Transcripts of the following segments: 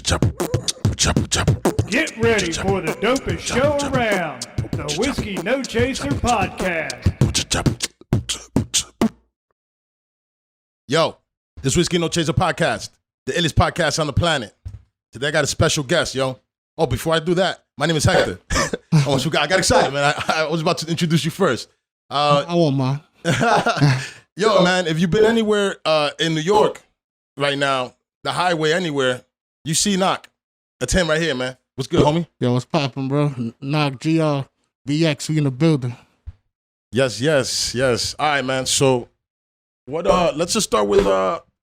Get ready for the dopest show around, the Whiskey No Chaser Podcast. Yo, this Whiskey No Chaser Podcast, the illest podcast on the planet. Today I got a special guest, yo. Oh, before I do that, my name is Hector. I got excited, man. I was about to introduce you first. I won't mind. Yo, man, if you've been anywhere in New York right now, the highway anywhere, you see Nock. That's him right here, man. What's good, homie? Yo, what's poppin', bro? Nock, GR, VX, we in the building. Yes. All right, man. So, what? Let's just start with.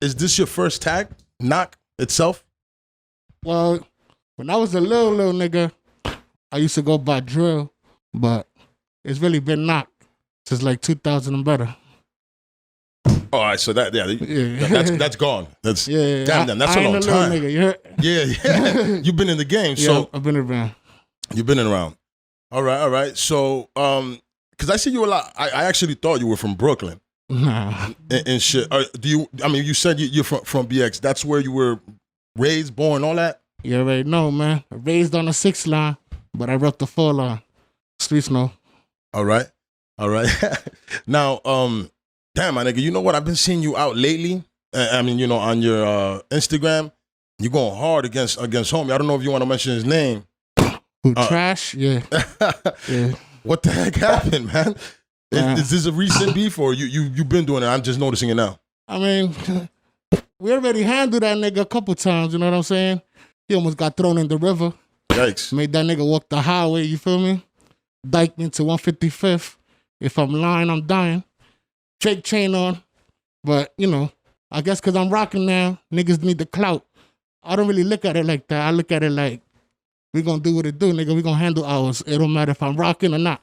Is this your first tag, Nock itself? Well, when I was a little nigga, I used to go by drill, but it's really been Nock since like 2000 and better. All right, so that's gone. That's damn, that's a long time. Nigga, you heard? Yeah. You've been in the game, so yeah, I've been around. You've been around. All right. So, because I see you a lot. I actually thought you were from Brooklyn. Nah. And shit. You said you're from BX. That's where you were raised, born, all that. You already know, man. Raised on the 6th line, but I wrote the 4 line. Streets know. All right. Now, damn, my nigga, you know what? I've been seeing you out lately. On your Instagram, you're going hard against homie. I don't know if you want to mention his name. Who, Trash? Yeah. Yeah. What the heck happened, man? Is this a recent beef or you've been doing it? I'm just noticing it now. I mean, we already handled that nigga a couple times, you know what I'm saying? He almost got thrown in the river. Yikes. Made that nigga walk the highway, you feel me? Dyckman to 155th. If I'm lying, I'm dying. Fake chain on. But, I guess because I'm rocking now, niggas need the clout. I don't really look at it like that. I look at it like, we gonna do what it do, nigga. We gonna handle ours. It don't matter if I'm rocking or not.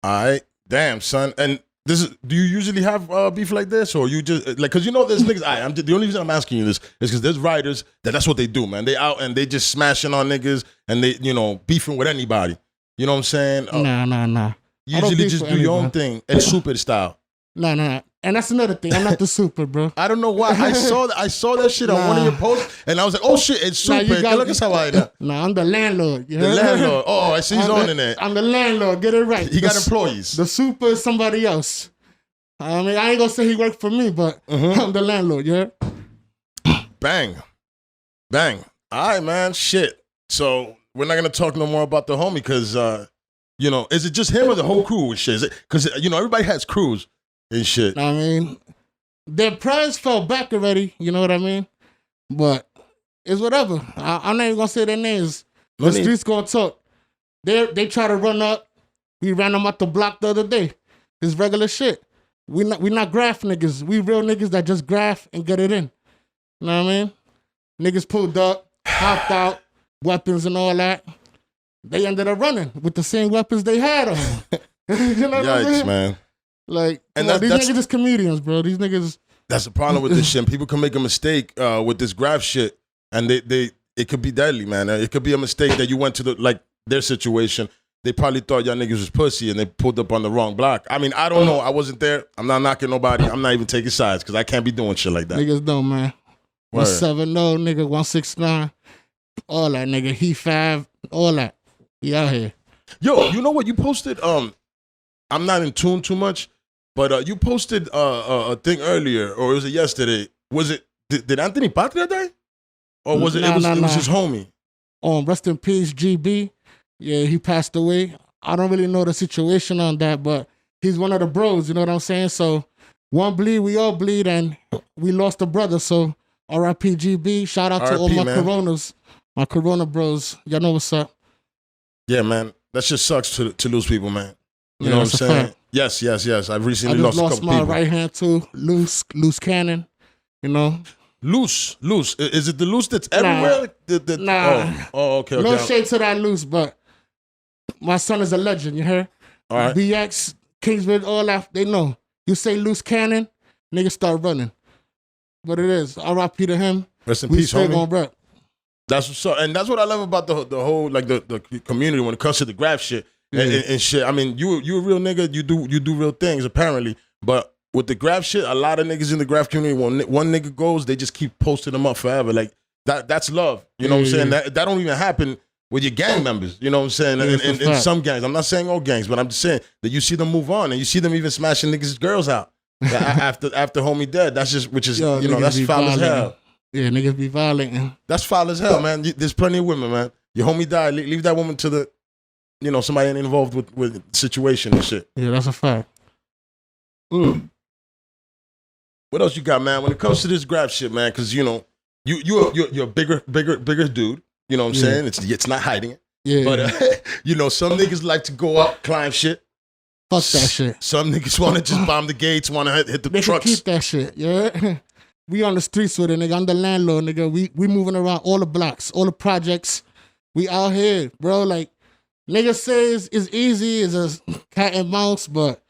All right. Damn, son. And do you usually have beef like this? Or you just, because there's niggas, the only reason I'm asking you this is because there's writers that's what they do, man. They out and they just smashing on niggas and they, beefing with anybody. You know what I'm saying? Nah. Usually just do your own thing and super style. Nah. And that's another thing. I'm not the super, bro. I don't know why. I saw that shit on one of your posts, and I was like, oh shit, it's super. Look at how I know. Nah, I'm the landlord. The landlord. Oh, I see he's on in there. I'm the landlord. Get it right. He got employees. The super is somebody else. I mean, I ain't gonna say he worked for me, but I'm the landlord, yeah? Bang. All right, man. Shit. So we're not gonna talk no more about the homie because, is it just him or the whole crew and shit? Is it because everybody has crews and shit? I mean, their prize fell back already. You know what I mean? But it's whatever. I'm not even gonna say their names. The streets gonna talk. They try to run up. We ran them out the block the other day. It's regular shit. We not graph niggas. We real niggas that just graph and get it in. You know what I mean? Niggas pulled up, hopped out, weapons and all that. They ended up running with the same weapons they had on. You know what I mean? Man. Like, these niggas just comedians, bro. These niggas. That's the problem with this shit. People can make a mistake with this graph shit, and it could be deadly, man. It could be a mistake that you went to their situation. They probably thought y'all niggas was pussy and they pulled up on the wrong block. I mean, I don't know. I wasn't there. I'm not knocking nobody. I'm not even taking sides because I can't be doing shit like that. Niggas don't, man. 170, nigga, 169. All that, nigga. He 5, all that. He out here. Yo, you know what? You posted, I'm not in tune too much, but you posted a thing earlier, or was it yesterday? Was it, did Anthony Patria die? Or was it was his homie? Rest in peace, GB. Yeah, he passed away. I don't really know the situation on that, but he's one of the bros, you know what I'm saying? So one bleed, we all bleed, and we lost a brother. So R.I.P. GB. Shout out to all my Coronas, my Corona bros. Y'all know what's up. Yeah, man. That shit sucks to lose people, man. You know what I'm saying? Yes. I've recently lost a couple people. I lost my right hand too. Loose cannon. Loose. Is it the loose that's everywhere? Nah. Oh, okay. No shade to that loose, but my son is a legend, you heard? All right. BX, Kingswood, all that, they know. You say loose cannon, niggas start running. But it is. R.I.P. to him. Rest in peace, homie. Gonna rep. That's what's up. And that's what I love about the whole, the community when it comes to the graph shit and shit. I mean, you a real nigga. You do real things, apparently. But with the graph shit, a lot of niggas in the graph community, when one nigga goes, they just keep posting them up forever. Like, That's love. You know what I'm saying? That don't even happen with your gang members. You know what I'm saying? In some gangs. I'm not saying all gangs, but I'm just saying that you see them move on and you see them even smashing niggas' girls out after homie dead. That's just, which is, that's foul as hell. Yeah, niggas be violating. That's foul as hell, man. There's plenty of women, man. Your homie died. Leave that woman to the, somebody ain't involved with the situation and shit. Yeah, that's a fact. What else you got, man? When it comes to this grab shit, man, because you're a bigger dude. You know what I'm saying? It's not hiding it. Yeah. But some niggas like to go up, climb shit. Fuck that shit. Some niggas want to just bomb the gates, want to hit the trucks. Keep that shit. Yeah. We on the streets with it, nigga. I'm the landlord, nigga. We moving around all the blocks, all the projects. We out here, bro. Like niggas say it's easy, it's a cat and mouse, but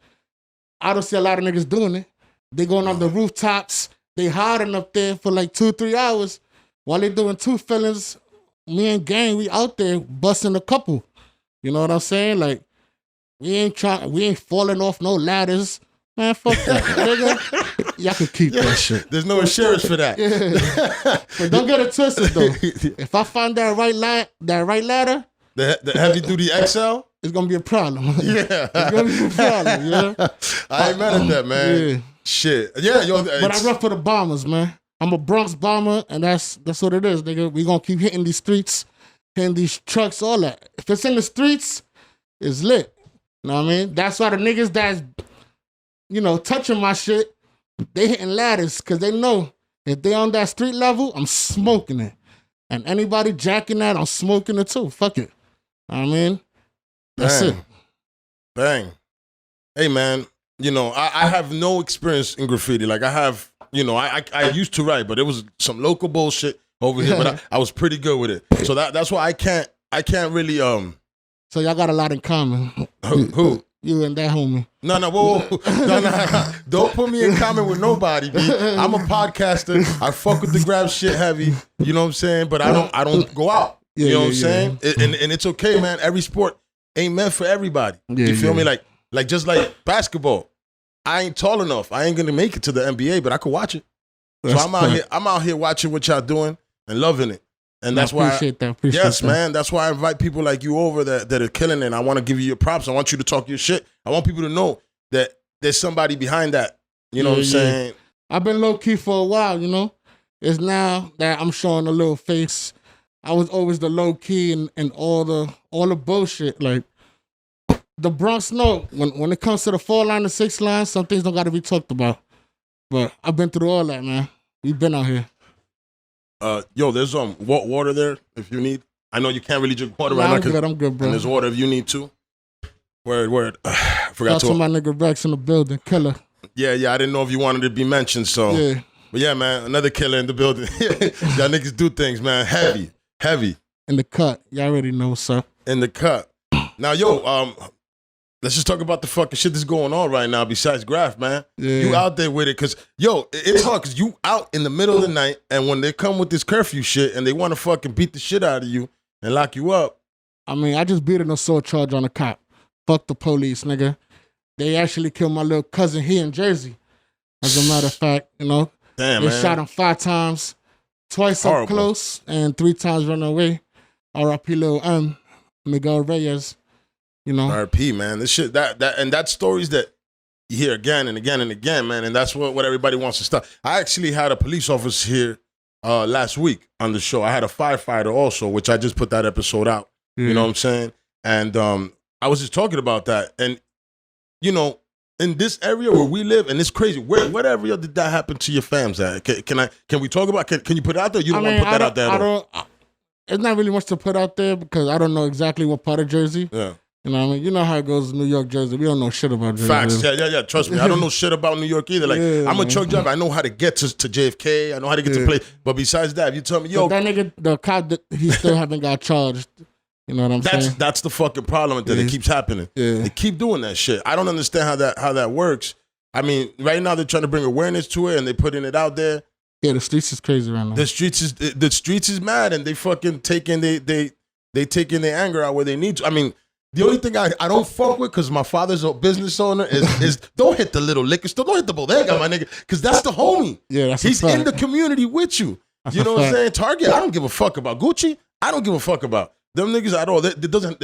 I don't see a lot of niggas doing it. They going on the rooftops. They hiding up there for like 2-3 hours while they doing two felons. Me and gang, we out there busting a couple. You know what I'm saying? Like we ain't falling off no ladders. Man, fuck that, nigga. Y'all can keep that shit. There's no insurance for that. Yeah. But don't get it twisted though. If I find that right ladder, the heavy duty XL, it's gonna be a problem. Yeah, it's gonna be a problem. Yeah, I ain't mad at that, man. Yeah. Shit, yeah, yo. But I rep for the bombers, man. I'm a Bronx bomber, and that's what it is, nigga. We gonna keep hitting these streets, hitting these trucks, all that. If it's in the streets, it's lit. You know what I mean? That's why the niggas that's touching my shit, they hitting ladders, because they know if they on that street level, I'm smoking it. And anybody jacking that, I'm smoking it too. Fuck it. You know what I mean? That's it. Bang. Hey, man, I have no experience in graffiti. Like, I have, I used to write, but it was some local bullshit over here, but I was pretty good with it. So that's why I can't really, So y'all got a lot in common. Who? You and that homie. No, whoa. No. Don't put me in common with nobody, B. I'm a podcaster. I fuck with the grab shit heavy. You know what I'm saying? But I don't go out. You know what I'm saying? And it's okay, man. Every sport ain't meant for everybody. You feel me? Like just like basketball. I ain't tall enough. I ain't gonna make it to the NBA, but I could watch it. So I'm out here watching what y'all doing and loving it. And that's why appreciate that. Yes, man. That's why I invite people like you over that are killing it. And I want to give you your props. I want you to talk your shit. I want people to know that there's somebody behind that. You know what I'm saying? I've been low key for a while, It's now that I'm showing a little face. I was always the low key and all the bullshit. Like the Bronx know when it comes to the 4 line and 6 line, some things don't gotta be talked about. But I've been through all that, man. We've been out here. Yo, there's water there if you need. I know you can't really drink water right now. I'm good, bro. And there's water if you need to. Word. Forgot to my nigga Rex in the building, killer. Yeah. I didn't know if you wanted to be mentioned, so. Yeah. But yeah, man, another killer in the building. Y'all niggas do things, man. Heavy. In the cut. Y'all already know, sir. In the cut. Now, yo, let's just talk about the fucking shit that's going on right now besides Graf, man. Yeah. You out there with it, because, yo, it's hard because you out in the middle of the night, and when they come with this curfew shit and they want to fucking beat the shit out of you and lock you up. I mean, I just beat an assault charge on a cop. Fuck the police, nigga. They actually killed my little cousin here in Jersey. As a matter of fact, Damn, they man. shot him 5 times, twice Horrible. up close, and 3 times running away. R.I.P. Lil Miguel Reyes. RP, man. This shit, that's stories that you hear again and again and again, man. And that's what everybody wants to stop. I actually had a police officer here last week on the show. I had a firefighter also, which I just put that episode out. You know what I'm saying? And I was just talking about that. And, in this area where we live, and it's crazy, what area did that happen to your fams at? Can we talk about, can you put it out there? You don't want to put that out there? It's not really much to put out there because I don't know exactly what part of Jersey. Yeah. You know what I mean? You know how it goes in New York, Jersey. We don't know shit about Jersey. Facts. Yeah. Trust me. I don't know shit about New York either. Like, I'm a truck driver. I know how to get to JFK. I know how to get to place. But besides that, if you tell me, yo. But that nigga, the cop, he still haven't got charged. You know what I'm saying? That's the fucking problem that it keeps happening. Yeah. They keep doing that shit. I don't understand how that works. I mean, right now they're trying to bring awareness to it and they're putting it out there. Yeah, the streets is crazy right now. The streets is mad and they fucking taking they taking their anger out where they need to. I mean, the only thing I don't fuck with, because my father's a business owner, is don't hit the little liquor store, don't hit the bodega, my nigga, because that's the homie. Yeah, that's he's in the community with you. You know what I'm saying? Target, I don't give a fuck about. Gucci, I don't give a fuck about. Them niggas at all. It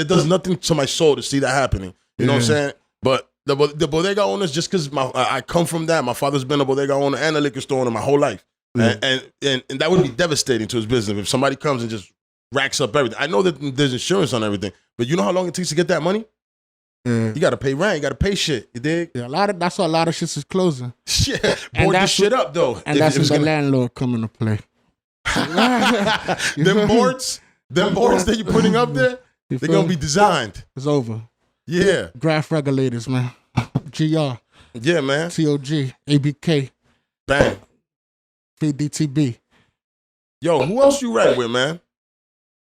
does nothing to my soul to see that happening. You know what I'm saying? But the bodega owners, just because I come from that, my father's been a bodega owner and a liquor store owner my whole life. And that would be devastating to his business if somebody comes and just racks up everything. I know that there's insurance on everything, but you know how long it takes to get that money? You gotta pay rent, you gotta pay shit. You dig? Yeah, that's why a lot of shit is closing. Shit, board this shit up though. And that's when the landlord come into play. them boards that you're putting up there, they're gonna be designed. It's over. Yeah. Graph regulators, man. GR. Yeah, man. TOG. ABK. Bang. DTB. Yo, who else you rap with, man?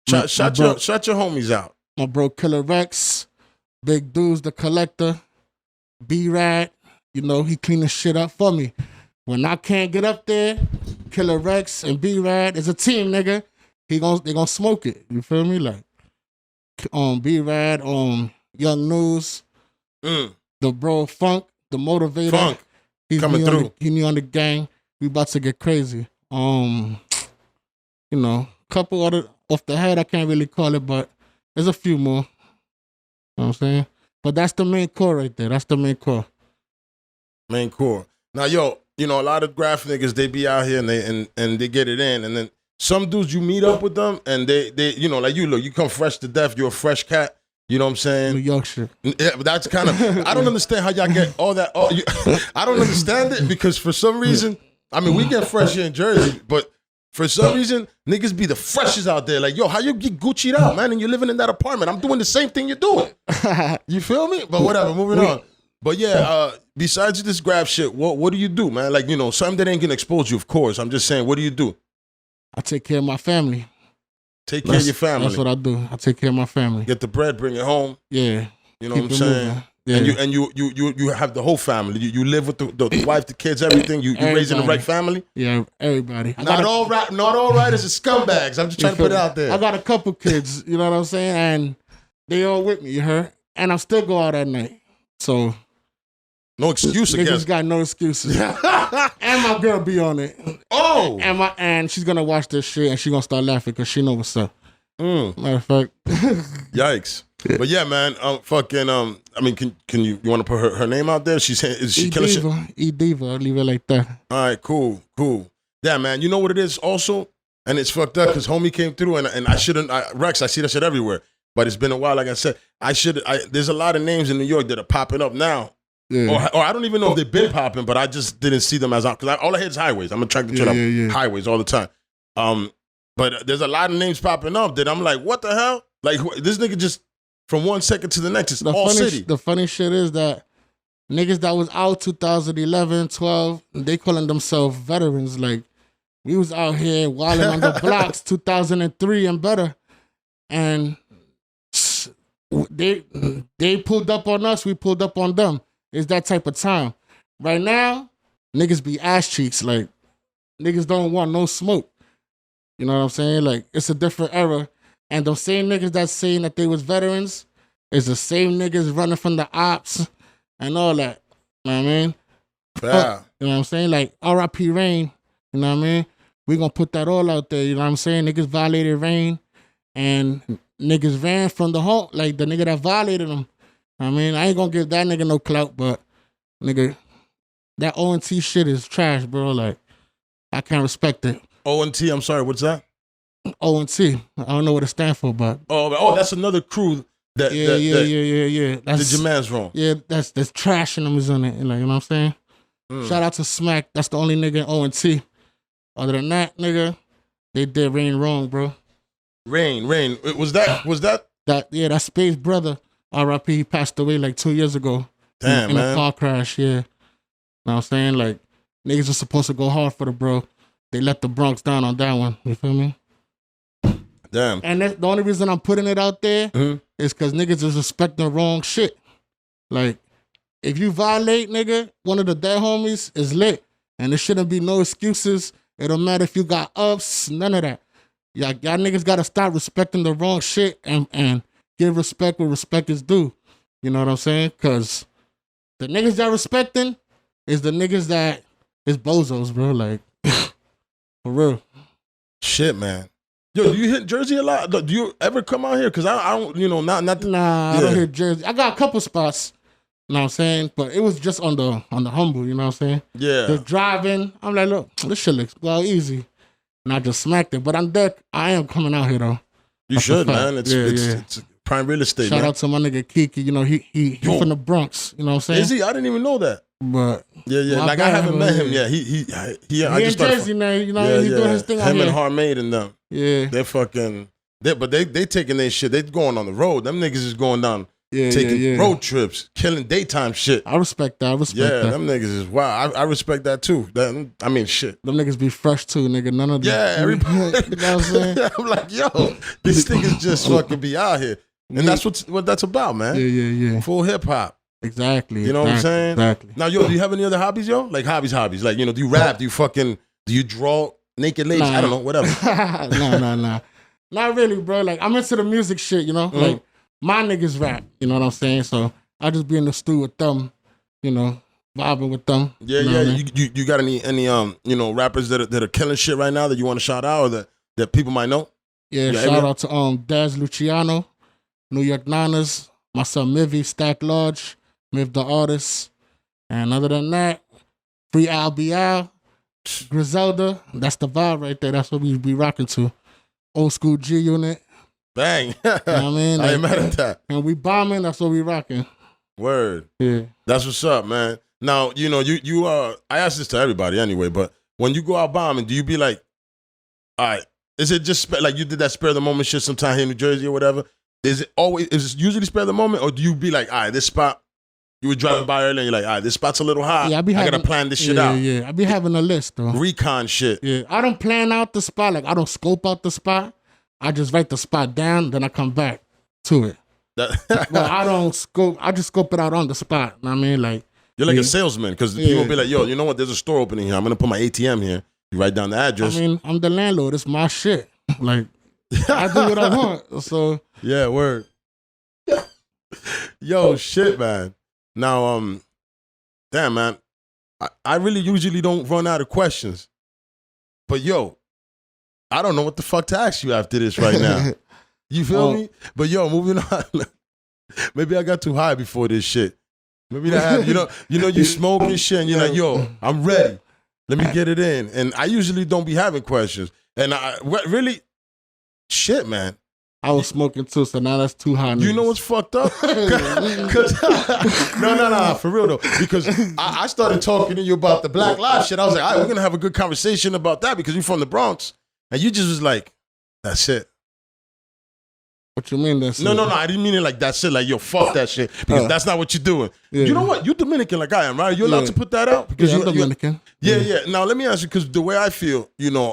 Shut your homies out. My bro Killer Rex. Big Dudes the Collector. B-Rad. You know, he cleaning shit up for me. When I can't get up there, Killer Rex and B-Rad is a team, nigga. They gonna smoke it. You feel me? Like, B-Rad, Young News, the bro Funk, the motivator. Funk, he's coming through. He me on the gang. We about to get crazy. You know, couple other off the head, I can't really call it, but there's a few more. You know what I'm saying? But that's the main core right there. That's the main core. Main core. Now, yo, you know, a lot of graph niggas, they be out here and they get it in. And then some dudes, you meet up with them and they you know, like you come fresh to death. You're a fresh cat. You know what I'm saying? New York shit. Yeah, but that's kind of, I don't understand how y'all get all that. I don't understand it because for some reason, I mean, we get fresh here in Jersey, but for some reason, niggas be the freshest out there. Like, yo, how you get Gucci'd out, man? And you're living in that apartment. I'm doing the same thing you're doing. You feel me? But whatever, moving on. But yeah, besides this graph shit, what do you do, man? Like, you know, something that ain't gonna expose you, of course. I'm just saying, what do you do? I take care of my family. Take care of your family. That's what I do. I take care of my family. Get the bread, bring it home. Yeah. You know what I'm saying? Yeah. And you have the whole family. You live with the wife, the kids, everything. You raising the right family. Yeah, everybody. Not all writers are scumbags. I'm just trying to put it out there. I got a couple kids. You know what I'm saying? And they all with me. You heard? And I still go out at night. So no excuse again. Niggas got no excuses. And my girl be on it. Oh. And she's gonna watch this shit and she gonna start laughing because she know what's up. Matter of fact. Yikes. But yeah, man, I mean, can you want to put her name out there? Is she killing shit? E-Diva, I'll leave it like that. All right, cool. Yeah, man, you know what it is also? And it's fucked up because homie came through and I shouldn't, Rex, I see that shit everywhere. But it's been a while, like I said. There's a lot of names in New York that are popping up now. Yeah. Or I don't even know if they've been popping, but I just didn't see them as, because all I hear is highways. I'm attracted to highways all the time. But there's a lot of names popping up that I'm like, what the hell? Like, this nigga just, from 1 second to the next, it's all city. The funny shit is that niggas that was out 2011, 12, they calling themselves veterans. Like, we was out here wilding on the blocks 2003 and better. And they pulled up on us, we pulled up on them. It's that type of time. Right now, niggas be ass cheeks. Like, niggas don't want no smoke. You know what I'm saying? Like, it's a different era. And those same niggas that's saying that they was veterans is the same niggas running from the ops and all that. You know what I mean? Yeah. You know what I'm saying? Like, R.I.P. Rain. You know what I mean? We gonna put that all out there. You know what I'm saying? Niggas violated Rain. And niggas ran from the home. Like, the nigga that violated them. I mean, I ain't gonna give that nigga no clout, but nigga, that O&T shit is trash, bro. Like, I can't respect it. O&T, I'm sorry, what's that? O&T. I don't know what it stands for, but that's another crew that yeah. That's did your man's wrong. Yeah, that's trashing them is on it. Like, you know what I'm saying? Shout out to Smack. That's the only nigga in O&T. Other than that, nigga, they did Rain wrong, bro. Rain. Was that? That's Spade's brother. R.I.P. He passed away like 2 years ago. Damn, in man. a car crash, yeah. You know what I'm saying? Like, niggas are supposed to go hard for the bro. They let the Bronx down on that one. You feel me? Damn. And that's the only reason I'm putting it out there is because niggas is respecting the wrong shit. Like, if you violate, nigga, one of the dead homies is lit. And there shouldn't be no excuses. It don't matter if you got ups, none of that. Y'all niggas gotta stop respecting the wrong shit and give respect where respect is due. You know what I'm saying? Because the niggas that respecting is the niggas that is bozos, bro. Like, for real. Shit, man. Yo, do you hit Jersey a lot? Do you ever come out here? Because I don't, not. Nah, I don't hit Jersey. I got a couple spots. You know what I'm saying? But it was just on the humble. You know what I'm saying? Yeah. Just driving. I'm like, look, this shit looks easy, and I just smacked it. But I am coming out here though. You should, man. It's prime real estate. Shout man. out to my nigga Kiki. You know, he from the Bronx. You know what I'm saying? Is he? I didn't even know that. But yeah. Like I haven't met him yet. He in Jersey now. You know, he's doing his thing out here. Him and here. Harmade and them. Yeah. They're fucking. But they taking their shit. They going on the road. Them niggas is going down. Taking road trips, killing daytime shit. I respect that. Yeah, them niggas is wild. I respect that too. I mean, shit. Them niggas be fresh too, nigga. None of them. Yeah, everybody. You know what I'm saying? I'm like, yo, these niggas just fucking be out here. And that's what that's about, man. Yeah. Full hip hop. Exactly. You know what I'm saying? Exactly. Now, yo, do you have any other hobbies, yo? Like hobbies. Like, do you rap? Do you draw naked ladies? Nah. I don't know, whatever. Nah. Not really, bro. Like, I'm into the music shit, you know? Like, my niggas rap, you know what I'm saying? So I just be in the studio with them, vibing with them. Yeah, You got any rappers that are killing shit right now that you want to shout out or that people might know? Yeah, shout out to Daz Luciano, New York Niners, my son Mivy, Stack Lodge, Miv the Artist. And other than that, Free Al Bial, Griselda. That's the vibe right there. That's what we be rocking to. Old school G Unit. Bang. You know what I mean? I ain't mad at that. And we bombing, that's what we rocking. Word. Yeah. That's what's up, man. Now, you I ask this to everybody anyway, but when you go out bombing, do you be like, all right, is it just like you did that spare the moment shit sometime here in New Jersey or whatever? Is it usually spare the moment, or do you be like, all right, this spot, you were driving by earlier and you're like, all right, this spot's a little hot. Yeah, I gotta plan this shit out. Yeah, I be having a list though. Recon shit. Yeah, I don't plan out the spot. Like I don't scope out the spot. I just write the spot down, then I come back to it. But I don't scope. I just scope it out on the spot. You know what I mean? Like you're like a salesman because people be like, yo, you know what? There's a store opening here. I'm gonna put my ATM here. You write down the address. I mean, I'm the landlord. It's my shit. Like I do what I want. So yeah, word. Yo, shit, man. Now, damn, man. I really usually don't run out of questions, but yo. I don't know what the fuck to ask you after this right now. You feel me? But yo, moving on. Maybe I got too high before this shit. Maybe that happened. You smoke and shit and you're like, yo, I'm ready. Let me get it in. And I usually don't be having questions. And really, shit, man. I was smoking too, so now that's too high. You know what's fucked up? No, for real though. Because I started talking to you about the Black Lives shit. I was like, all right, we're going to have a good conversation about that because you're from the Bronx. And you just was like, that's it. What you mean that's it? No, I didn't mean it like that's it. Like, yo, fuck that shit. Because that's not what you're doing. Yeah. You know what? You're Dominican like I am, right? You're allowed to put that out? Because I'm Dominican. Yeah. Now, let me ask you, because the way I feel,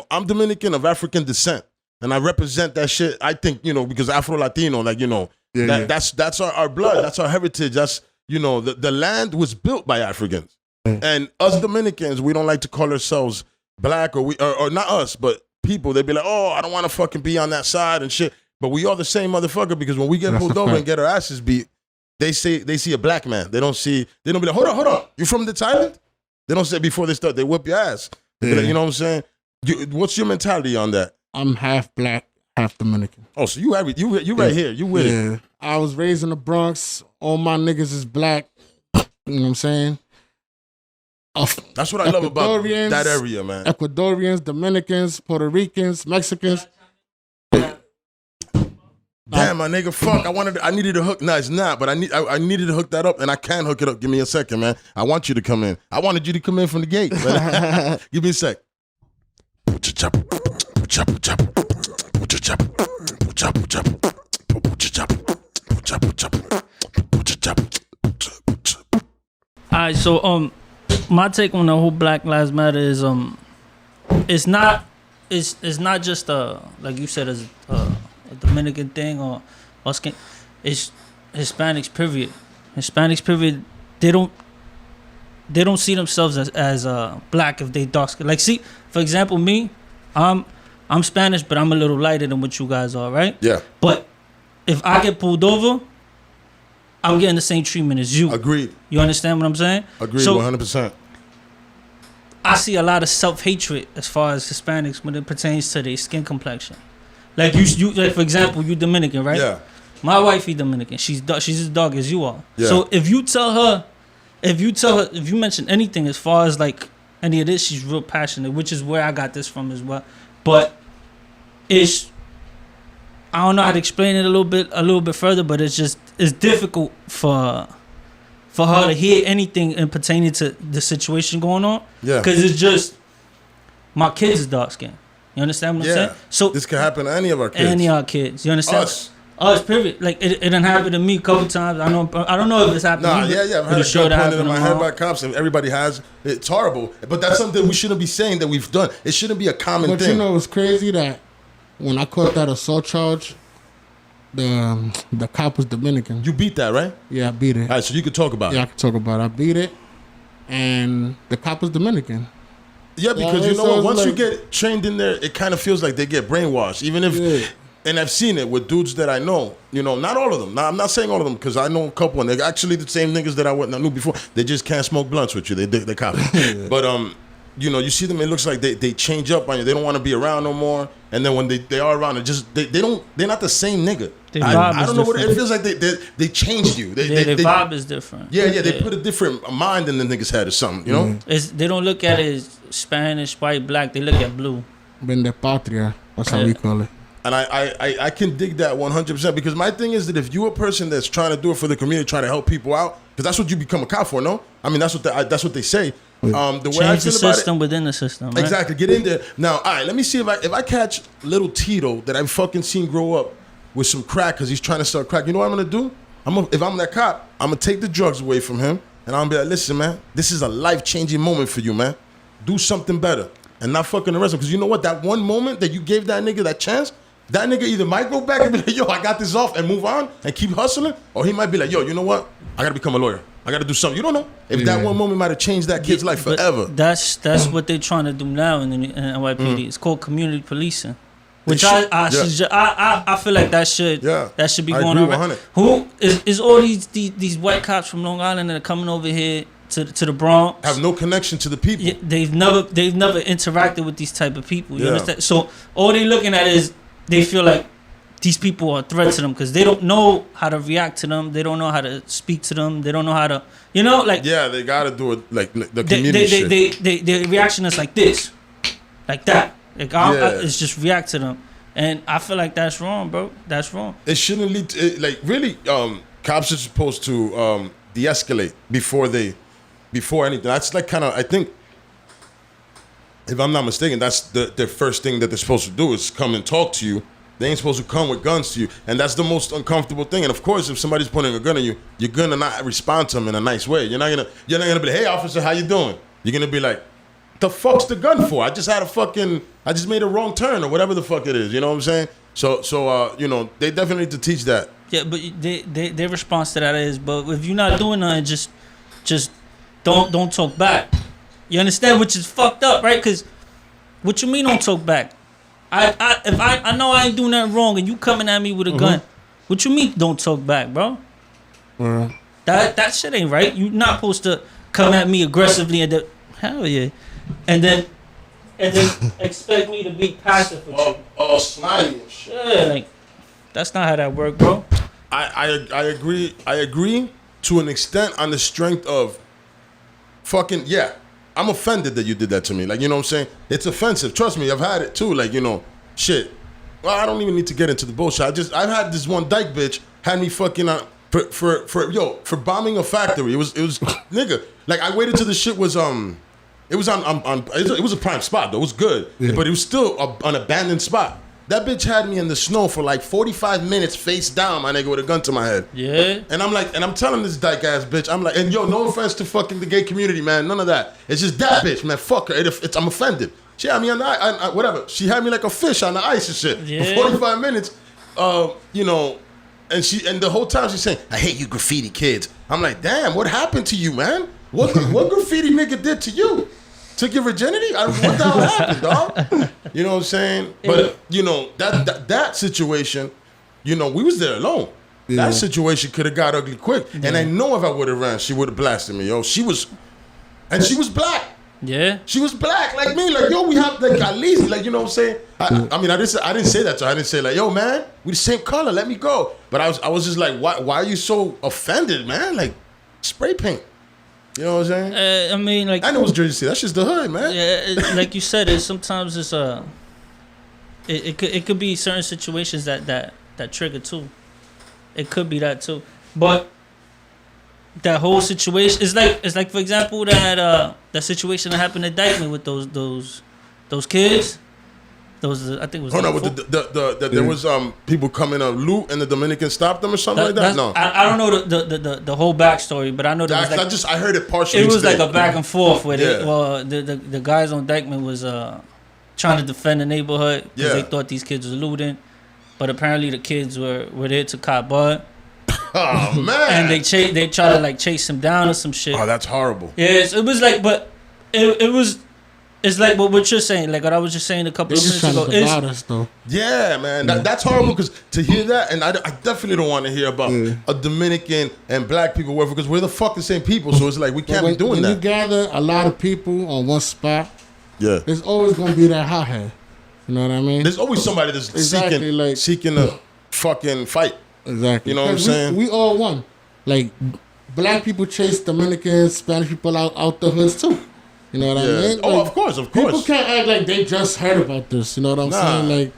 I'm Dominican of African descent. And I represent that shit, I think, because Afro-Latino, like, that's our blood. That's our heritage. That's, the land was built by Africans. And us Dominicans, we don't like to call ourselves black or not us, but people. They'd be like, oh, I don't want to fucking be on that side and shit. But we are the same motherfucker because when we get pulled over and get our asses beat, they see a black man. They don't be like, hold on. You from the Thailand? They don't say before they start, they whip your ass. Yeah. Like, you know what I'm saying? What's your mentality on that? I'm half black, half Dominican. Oh, so you right here. You with it. I was raised in the Bronx. All my niggas is black. You know what I'm saying? That's what I love about that area, man. Ecuadorians, Dominicans, Puerto Ricans, Mexicans. Damn, my nigga, fuck. I needed to hook. No, it's not, but I needed to hook that up, and I can hook it up. Give me a second, man. I want you to come in. I wanted you to come in from the gate. Give me a sec. Alright, so my take on the whole Black Lives Matter is it's not just like you said as a Dominican thing or it's Hispanics period. Hispanics period. They don't see themselves as black if they dark skin. Like, see, for example, me, I'm Spanish, but I'm a little lighter than what you guys are, right? Yeah. But if I get pulled over, I'm getting the same treatment as you. Agreed. You understand what I'm saying? Agreed, so, 100%. I see a lot of self-hatred as far as Hispanics when it pertains to their skin complexion. Like you like for example, you Dominican, right? Yeah. My wifey Dominican. She's as dark as you are. Yeah. So if you mention anything as far as like any of this, she's real passionate, which is where I got this from as well. But I don't know how to explain it a little bit further, but it's difficult for her to hear anything in pertaining to the situation going on. Yeah. Because it's just my kids is dark skinned. You understand what I'm saying? So this can happen to any of our kids. Any of our kids. You understand? Us, period. Like it done happened to me a couple times. I don't know if it's happened. Nah, yeah. I've had a gun pointed in my head by cops, and everybody has. It's horrible, but that's something we shouldn't be saying that we've done. It shouldn't be a common thing. But you know, it's crazy that when I caught that assault charge, the cop was Dominican. You beat that, right? Yeah, I beat it. All right, so you could talk about it. Yeah, I can talk about it. I beat it, and the cop was Dominican. Yeah, because you know what? Once you get trained in there, it kind of feels like they get brainwashed. Even if, and I've seen it with dudes that I know. You know, not all of them. Now, I'm not saying all of them because I know a couple, and they're actually the same niggas that I knew before. They just can't smoke blunts with you. They copy. But you know, you see them. It looks like they change up on you. They don't want to be around no more. And then when they are around, they're not the same nigga. I don't know what it feels like. They changed you. Their vibe is different. Yeah. They put a different mind in the nigga's head or something. You know, they don't look at it as Spanish, white, black. They look at blue. Vende patria. That's how we call it. And I can dig that 100% because my thing is that if you're a person that's trying to do it for the community, trying to help people out, because that's what you become a cop for, no? I mean, that's what they say. The way Change I the feel system about it, within the system. Right? Exactly. Get in there. Now, all right, let me see if I catch little Tito that I've fucking seen grow up with some crack because he's trying to sell crack. You know what I'm going to do? If I'm that cop, I'm going to take the drugs away from him and I'm going to be like, listen, man, this is a life-changing moment for you, man. Do something better and not fucking arrest him. Because you know what? That one moment that you gave that nigga that chance, that nigga either might go back and be like, yo, I got this off and move on and keep hustling, or he might be like, yo, you know what? I got to become a lawyer. I got to do something. You don't know. If that one moment might have changed that kid's life forever. That's what they're trying to do now in NYPD. It's called community policing. Which I feel like that should be going on. Right? Who is all these white cops from Long Island that are coming over here to the Bronx? Have no connection to the people. Yeah, they've never interacted with these type of people. You understand? So all they looking at is they feel like these people are a threat to them because they don't know how to react to them. They don't know how to speak to them. They don't know how to, like. Yeah, they got to do it like the community shit. Their reaction is like this, like that. Like it's just react to them, and I feel like that's wrong, bro. That's wrong. It shouldn't lead to, like, really. Cops are supposed to de-escalate before anything. That's like kind of, I think, if I'm not mistaken, that's the first thing that they're supposed to do is come and talk to you. They ain't supposed to come with guns to you. And that's the most uncomfortable thing. And of course, if somebody's pointing a gun at you, you're gonna not respond to them in a nice way. You're not gonna be like, hey officer, how you doing? You're gonna be like, the fuck's the gun for? I just made a wrong turn or whatever the fuck it is. You know what I'm saying? So they definitely need to teach that. Yeah, but their response to that is, but if you're not doing nothing, just don't talk back. You understand? Which is fucked up, right? Because what you mean don't talk back? If I know I ain't doing nothing wrong and you coming at me with a gun, what you mean don't talk back, bro? That shit ain't right. You not supposed to come at me aggressively and hell yeah, and then expect me to be passive with you. Oh, slimy and shit. Yeah, like that's not how that work, bro. I agree to an extent on the strength of fucking I'm offended that you did that to me. Like, you know what I'm saying? It's offensive. Trust me, I've had it too. Like, shit. Well, I don't even need to get into the bullshit. I've had this one dyke bitch had me fucking for bombing a factory. It was nigga. Like, I waited till the shit was it was it was a prime spot though. It was good, but it was still an abandoned spot. That bitch had me in the snow for like 45 minutes face down, my nigga, with a gun to my head. Yeah. And I'm telling this dyke ass bitch, I'm like, and no offense to fucking the gay community, man, none of that. It's just that bitch, man, fuck her. I'm offended. She had me on the whatever. She had me like a fish on the ice and shit for 45 minutes. And the whole time she's saying, I hate you graffiti kids. I'm like, damn, what happened to you, man? What graffiti nigga did to you? Took your virginity? What the hell happened, dog? You know what I'm saying? But that situation, we was there alone. Yeah. That situation could have got ugly quick. Yeah. And I know if I would have ran, she would have blasted me, yo. She was black. Yeah. She was black like me. Like, yo, we have like at least like, you know what I'm saying? I mean, I didn't say that to her. I didn't say like, yo, man, we the same color. Let me go. But I was just like, why are you so offended, man? Like, spray paint. You know what I'm saying? I mean, like, I know it's Jersey City. That's just the hood, man. Yeah, like you said, sometimes it's it could be certain situations that trigger too. It could be that too, but that whole situation is like for example that situation that happened at Dyckman with those kids. Those I think it was. Hold on, with there was people coming to loot and the Dominican stopped them or something like that. No, I don't know the whole backstory, but I know that was like, I heard it partially. It was today. like a back and forth with it. Yeah. Well, the guys on Dyckman was trying to defend the neighborhood because they thought these kids was looting, but apparently the kids were there to cop bud. Oh man! And they try to like chase him down or some shit. Oh, that's horrible. Yes, it was like, but it was. It's like what you're saying, like what I was just saying a couple of minutes ago. Us, though. Yeah, man, that's horrible because to hear that, and I definitely don't want to hear about a Dominican and black people working because we're the fucking same people. So it's like we can't be doing that. When you gather a lot of people on one spot, yeah, there's always gonna be that hothead. You know what I mean? There's always somebody that's seeking a fucking fight. Exactly. You know what I'm saying? We all one. Like black people chase Dominicans, Spanish people out the hoods too. You know what I mean? Like, oh, of course. People can't act like they just heard about this. You know what I'm saying? Like,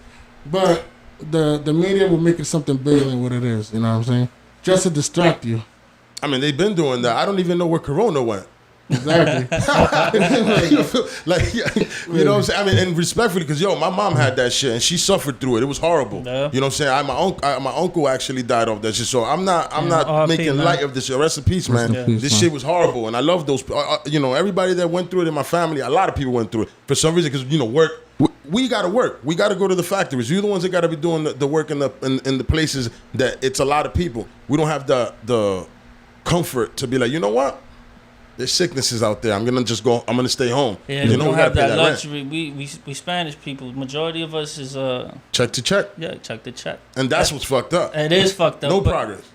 but the media will make it something bigger than what it is. You know what I'm saying? Just to distract you. I mean, they've been doing that. I don't even know where Corona went. Exactly. Like, you know what I'm saying? I mean, and respectfully, because my mom had that shit and she suffered through it. It was horrible. Yeah. You know what I'm saying? My uncle actually died of that shit. So I'm not making light of this shit. Rest in peace, man. This shit was horrible, and I love those. Everybody that went through it in my family. A lot of people went through it for some reason because work. We gotta work. We gotta go to the factories. You're the ones that gotta be doing the work in the places that it's a lot of people. We don't have the comfort to be like, you know what? There's sicknesses out there. I'm gonna stay home. Yeah, we don't have that luxury. We Spanish people. Majority of us is check to check. Yeah, check to check. And that's what's fucked up. It is fucked up. No progress.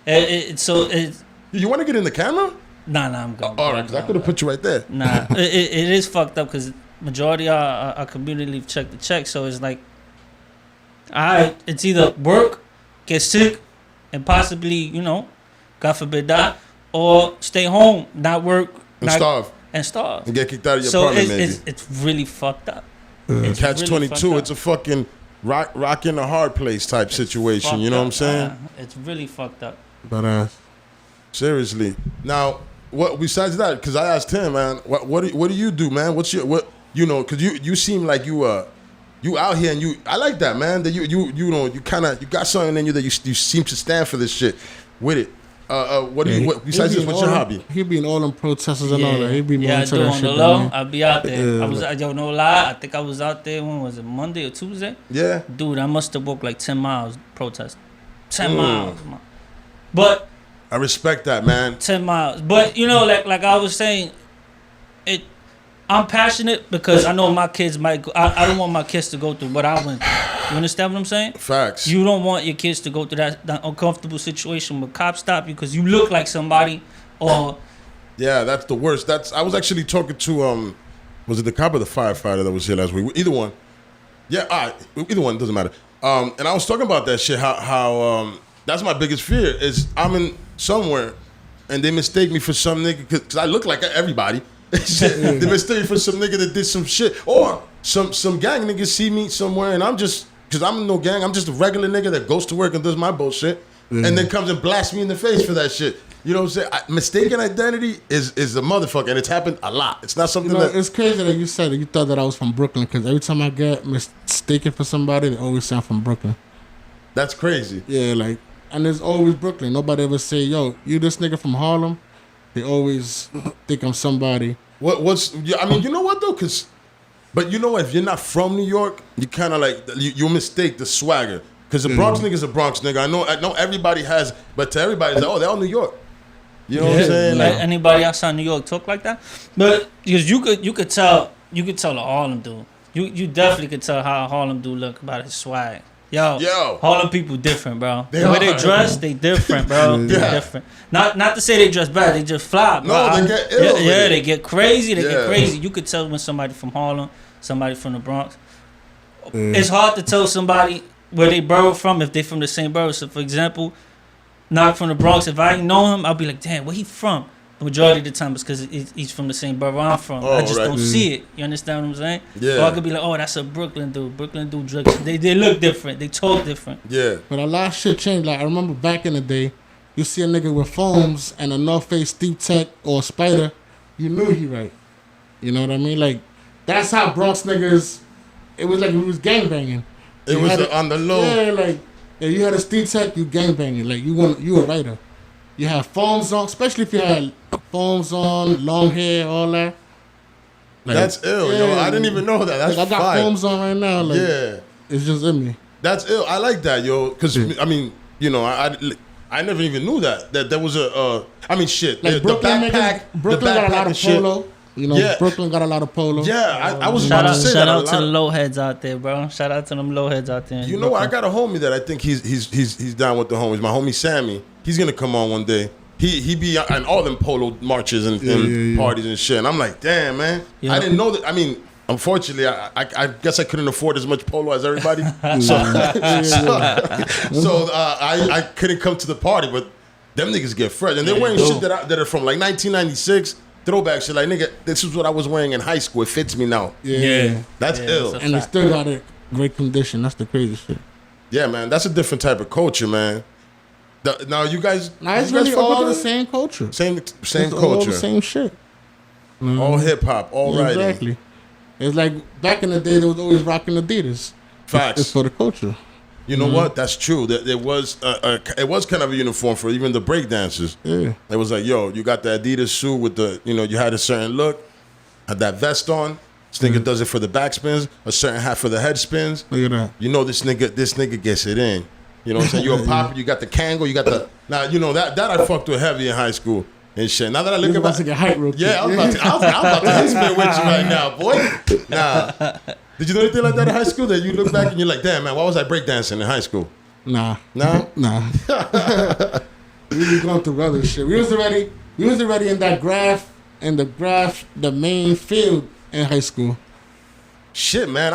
You want to get in the camera? Nah, I'm going. All right, because I could have put you right there. Nah, it is fucked up because majority of our community leave check to check. So it's like, it's either work, get sick, and possibly God forbid die, or stay home, not work. And starve. And get kicked out of your apartment, maybe. It's really fucked up. Catch really 22. It's a fucking rock in a hard place type situation. You know what I'm saying? It's really fucked up. But seriously. Now, what besides that? Because I asked him, man. What do you do, man? What's your Because you seem like you out here and I like that, man. That you got something in you that you seem to stand for this shit with it. What besides this? What's your hobby? He be in all them protesters and all that. He be I do that on shit. The low. I'll be out there. No lie. I think I was out there. When was it? Monday or Tuesday? Yeah. Dude, I must have walked like 10 miles protest. 10 miles. But I respect that, man. 10 miles. But like I was saying, I'm passionate because I know my kids might go. I don't want my kids to go through what I went through. You understand what I'm saying? Facts. You don't want your kids to go through that uncomfortable situation where cops stop you because you look like somebody or... Yeah, that's the worst. I was actually talking to, was it the cop or the firefighter that was here last week? Either one. Yeah, all right. Either one, doesn't matter. And I was talking about that shit, how that's my biggest fear is I'm in somewhere and they mistake me for some nigga because I look like everybody. They mistake me for some nigga that did some shit, or some gang niggas see me somewhere and I'm just, because I'm no gang, I'm just a regular nigga that goes to work and does my bullshit and then comes and blasts me in the face for that shit. You know what I'm saying? Mistaken identity is a motherfucker, and it's happened a lot. It's not something that... It's crazy that you said that you thought that I was from Brooklyn, because every time I get mistaken for somebody, they always say I'm from Brooklyn. That's crazy. Yeah, and it's always Brooklyn. Nobody ever say, yo, you this nigga from Harlem? They always think I'm somebody. I mean, you know what, though? But you know what? If you're not from New York, you kind of like... You mistake the swagger. Because the Bronx nigga's a Bronx nigga. I know everybody has... But to everybody, it's like, oh, they're all New York. You know what I'm saying? Like anybody outside New York talk like that? But because you could tell the Harlem dude. You definitely could tell how a Harlem dude look about his swag. Yo, Harlem people different, bro. The way they are. dress, they different, bro. They different. Not to say they dress bad, they just fly, bro. No, they get ill. Yeah, they get crazy. They get crazy. You could tell when somebody from Harlem, somebody from the Bronx. It's hard to tell somebody where they borough from if they from the same borough. So, for example, Nock from the Bronx. If I ain't know him, I'll be like, damn, where he from? The majority of the time it's because he's from the same borough I'm from. I just don't see it. You understand what I'm saying? Yeah. Or I could be like, oh, that's a Brooklyn dude. Brooklyn dude drugs. They look different. They talk different. Yeah. But a lot of shit changed. Like, I remember back in the day, you see a nigga with foams and a North Face Steve Tech or a Spider, you knew he right. You know what I mean? Like, that's how Bronx niggas, it was like we was gangbanging. It was on the low. Yeah, like, if you had a Steve Tech, you gangbanging. Like, you a writer. You have foams on, especially if you had foams on, long hair, all that. Like, that's ill, yo. I didn't even know that. That's like, I got fire. foams on right now. Like, yeah. It's just in me. That's ill. I like that, yo. Because, I mean, you know, I never even knew that there was a, I mean, shit. Like, the Brooklyn backpack. Brooklyn got a lot of polo. You know, Brooklyn got a lot of polo. Yeah, I was about to say that. Shout out to the low heads out there, bro. Shout out to them low heads out there. You know what? I got a homie that I think he's down with the homies. My homie Sammy. He's gonna come on one day. He be on all them polo marches and parties and shit. And I'm like, damn, man. Yeah. I didn't know that. I mean, unfortunately, I guess I couldn't afford as much polo as everybody. So I couldn't come to the party. But them niggas get fresh, and they're wearing shit that are from like 1996. Throwback shit, like, nigga, this is what I was wearing in high school. It fits me now. Yeah. That's ill. And they still got it great condition. That's the crazy shit. Yeah, man. That's a different type of culture, man. Now, you guys... It's really all the same culture. Same culture. All the same shit. Mm-hmm. All hip-hop, all writing. Exactly. It's like, back in the day, there was always rocking Adidas. Facts. It's for the culture. You know what? That's true. It was kind of a uniform for even the break dancers. Yeah. It was like, yo, you got the Adidas shoe with the, you know, you had a certain look, had that vest on. This nigga does it for the backspins, a certain hat for the head spins. Look at that. You know this nigga gets it in. You know what I'm saying? You're a popper, you got the Kangol, you got the... Now, you know, that I fucked with heavy in high school and shit. Now that I look at... about to get hype real quick. Yeah, I'm about to hit spit with you right now, boy. Nah. Did you do anything like that in high school that you look back and you're like, damn, man, why was I breakdancing in high school? Nah. No? Nah. We was going through other shit. We was already in that the main field in high school. Shit, man,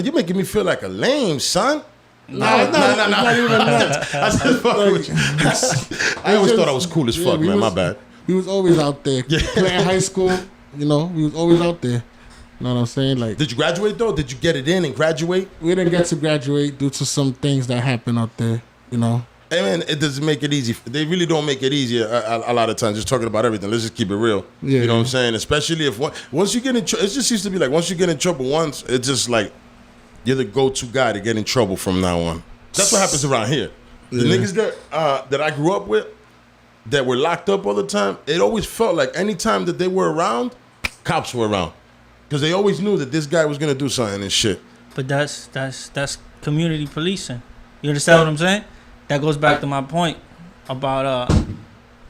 you're making me feel like a lame, son. Nah. It's not even that. I just fucking with you. I always thought I was cool as fuck, man. My bad. We was always out there. Playing high school, you know, we was always out there. You know what I'm saying? Like, did you graduate though? Did you get it in and graduate? We didn't get to graduate due to some things that happened out there, you know. Hey man, it doesn't make it easy. They really don't make it easy a lot of times. Just talking about everything. Let's just keep it real. Yeah, you know what I'm saying? Especially if once you get in trouble, it just seems to be like once you get in trouble once, it's just like you're the go-to guy to get in trouble from now on. That's what happens around here. The niggas that I grew up with that were locked up all the time, it always felt like anytime that they were around, cops were around. Because they always knew that this guy was going to do something and shit. But that's community policing. You understand what I'm saying? That goes back to my point about